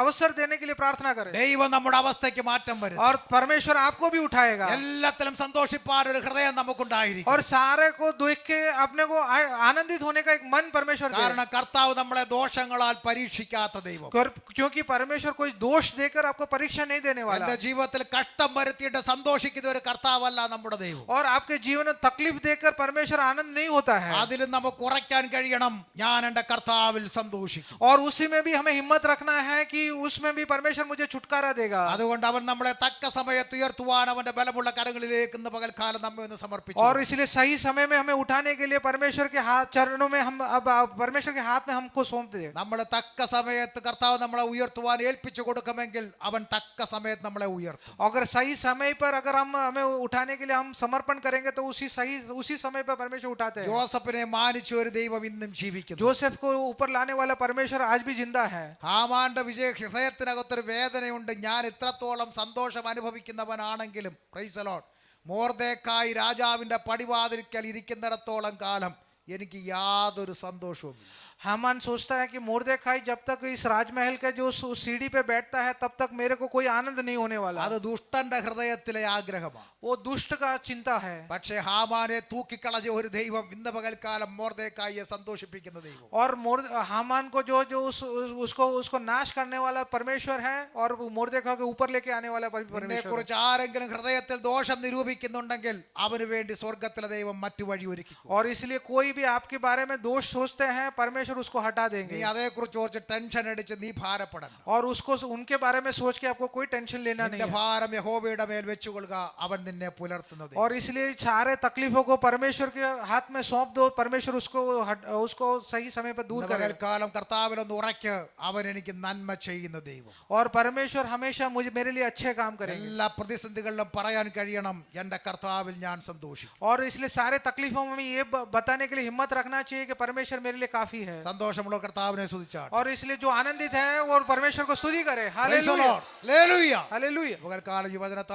[SPEAKER 2] अवसर देने के लिए प्रार्थना करें.
[SPEAKER 1] ദൈവം നമ്മുടെ അവസ്ഥയ്ക്ക് മാറ്റം വരും.
[SPEAKER 2] और परमेश्वर आपको भी उठाएगा.
[SPEAKER 1] എല്ലാത്തിലും സന്തോഷിപ്പാൻ ഒരു ഹൃദയം നമുക്കുണ്ടായിരിക്കും.
[SPEAKER 2] और सारे को देख के अपने को आनंदित होने का एक मन परमेश्वर दे.
[SPEAKER 1] കാരണം കർത്താവ് നമ്മളെ ദോഷങ്ങളാൽ പരീക്ഷിക്കാത്ത ദൈവം.
[SPEAKER 2] क्योंकि परमेश्वर कोई दोष देकर आपको परीक्षा नहीं देने वाला.
[SPEAKER 1] എന്റെ ജീവിതത്തിൽ കഷ്ടം വരുത്തിയിട്ട് സന്തോഷിക്കുന്ന ഒരു കർത്താവല്ല നമ്മുടെ ദൈവം.
[SPEAKER 2] और आपके जीवन में तकलीफ देकर परमेश्वर आनंद नहीं होता है.
[SPEAKER 1] അതിലും നമുക്ക് ഉറയ്ക്കാൻ കഴിയണം, ഞാൻ എന്റെ കർത്താവിൽ സന്തോഷിക്കും.
[SPEAKER 2] और उसी में भी हमें हिम्मत रखना है कि उसमें भी परमेश्वर मुझे छुटकारा देगा.
[SPEAKER 1] അതുകൊണ്ട് അവൻ നമ്മളെ തക്ക സമയത്ത് ഉയർത്തുവാൻ അവന്റെ ബലമുള്ള കരങ്ങളിലേക്ക് ഇന്ന് പകൽക്കാലം നമ്മെ ഒന്ന് സമർപ്പിച്ചു.
[SPEAKER 2] और इसलिए सही समय में हमें उठाने के लिए परमेश्वर के हाथ चरणों में हम अब परमेश्वर के हाथ में हमको सौंप दे.
[SPEAKER 1] നമ്മൾ തക്ക സമയത്ത് കർത്താവ് നമ്മളെ ഉയർത്തുവാൻ ഏൽപ്പിച്ചു കൊടുക്കുമെങ്കിൽ അവൻ തക്ക സമയത്ത് നമ്മളെ ഉയർത്തും.
[SPEAKER 2] अगर सही समय पर अगर हमें उठाने के लिए हम समर्पण करेंगे तो उसी समय पर परमेश्वर उठाते हैं.
[SPEAKER 1] ജോസഫിനെ മാനിച്ച ഒരു ദൈവം ഇന്നും ജീവിക്കുന്നു.
[SPEAKER 2] जोसेफ को ऊपर लाने वाला परमेश्वर आज भी जिंदा है.
[SPEAKER 1] ഹാമാന്റെ ഹൃദയത്തിനകത്തൊരു വേദനയുണ്ട്. ഞാൻ ഇത്രത്തോളം സന്തോഷം അനുഭവിക്കുന്നവനാണെങ്കിലും പ്രൈസ് ദി ലോർഡ്, മൊർദെഖായി രാജാവിന്റെ പടിവാതിൽക്കൽ ഇരിക്കുന്നിടത്തോളം കാലം എനിക്ക് യാതൊരു സന്തോഷവുമില്ല.
[SPEAKER 2] हामान सोचता है कि मोर्देखाई जब तक इस राजमहल के जो सीढ़ी पे बैठता है तब तक मेरे को कोई आनंद नहीं होने वाला.
[SPEAKER 1] അത് ദുഷ്ടന്റെ ഹൃദയത്തിലെ ആഗ്രഹമാണ്.
[SPEAKER 2] वो दुष्ट का चिंता है.
[SPEAKER 1] പക്ഷേ ഹാമാനെ തൂക്കിക്കളഞ്ഞ ഒരു ദൈവം ഇന്ന് പകൽക്കാലം മൊർദെഖായിയെ സന്തോഷിപ്പിക്കുന്ന ദൈവം.
[SPEAKER 2] और हामान को जो उसको नाश करने वाला परमेश्वर है, और मोर्देखाई के ऊपर लेके आने वाला परमेश्वर है.
[SPEAKER 1] കുറിച്ച് ആരെങ്കിലും ഹൃദയത്തിൽ ദോഷം നിരൂപിക്കുന്നുണ്ടെങ്കിൽ അവന് വേണ്ടി സ്വർഗത്തിലെ ദൈവം മറ്റു വഴി ഒരുക്കി.
[SPEAKER 2] और इसलिए कोई भी आपके बारे में दोष सोचते हैं परमेश्वर उसको हटा
[SPEAKER 1] നീ
[SPEAKER 2] देंगे.
[SPEAKER 1] അതേക്കുറിച്ച് ഓർത്ത് ടെൻഷൻ അടിച്ച് നീ ഭാരപ്പെടണ്ട.
[SPEAKER 2] और उसको उनके बारे में सोच के आपको कोई टेंशन लेना नहीं
[SPEAKER 1] നിന്റെ
[SPEAKER 2] है.
[SPEAKER 1] ഭാരം യഹോവയുടെ മേൽ വെച്ചുകൊള്ളുക, അവൻ നിന്നെ പുലർത്തുന്നത്.
[SPEAKER 2] और इसलिए सारे तकलीफों को परमेश्वर के हाथ में सौंप दो, परमेश्वर उसको सही समय पर दूर करेगा.
[SPEAKER 1] പകൽക്കാലം കർത്താവിലൊന്ന് ഉറയ്ക്ക്, അവൻ എനിക്ക് നന്മ ചെയ്യുന്ന ദൈവം.
[SPEAKER 2] और परमेश्वर हमेशा मेरे लिए अच्छे काम करेंगे.
[SPEAKER 1] എല്ലാ പ്രതിസന്ധികളിലും പറയാൻ കഴിയണം, എന്റെ കർത്താവിൽ ഞാൻ സന്തോഷിക്കും.
[SPEAKER 2] और इसलिए सारे तकलीफों में ये बताने के लिए हिम्मत रखना चाहिए कि परमेश्वर मेरे लिए काफी है.
[SPEAKER 1] സന്തോഷമുള്ള കർത്താവിനെ സ്തുതിച്ചാട്ടെ.
[SPEAKER 2] और इसलिए जो आनंदित है वो परमेश्वर को स्तुति करे.
[SPEAKER 1] Praise the
[SPEAKER 2] hallelujah,
[SPEAKER 1] Lord. Hallelujah.
[SPEAKER 2] Hallelujah.
[SPEAKER 1] പകൽക്കാലം ഈ വചനത്താൽ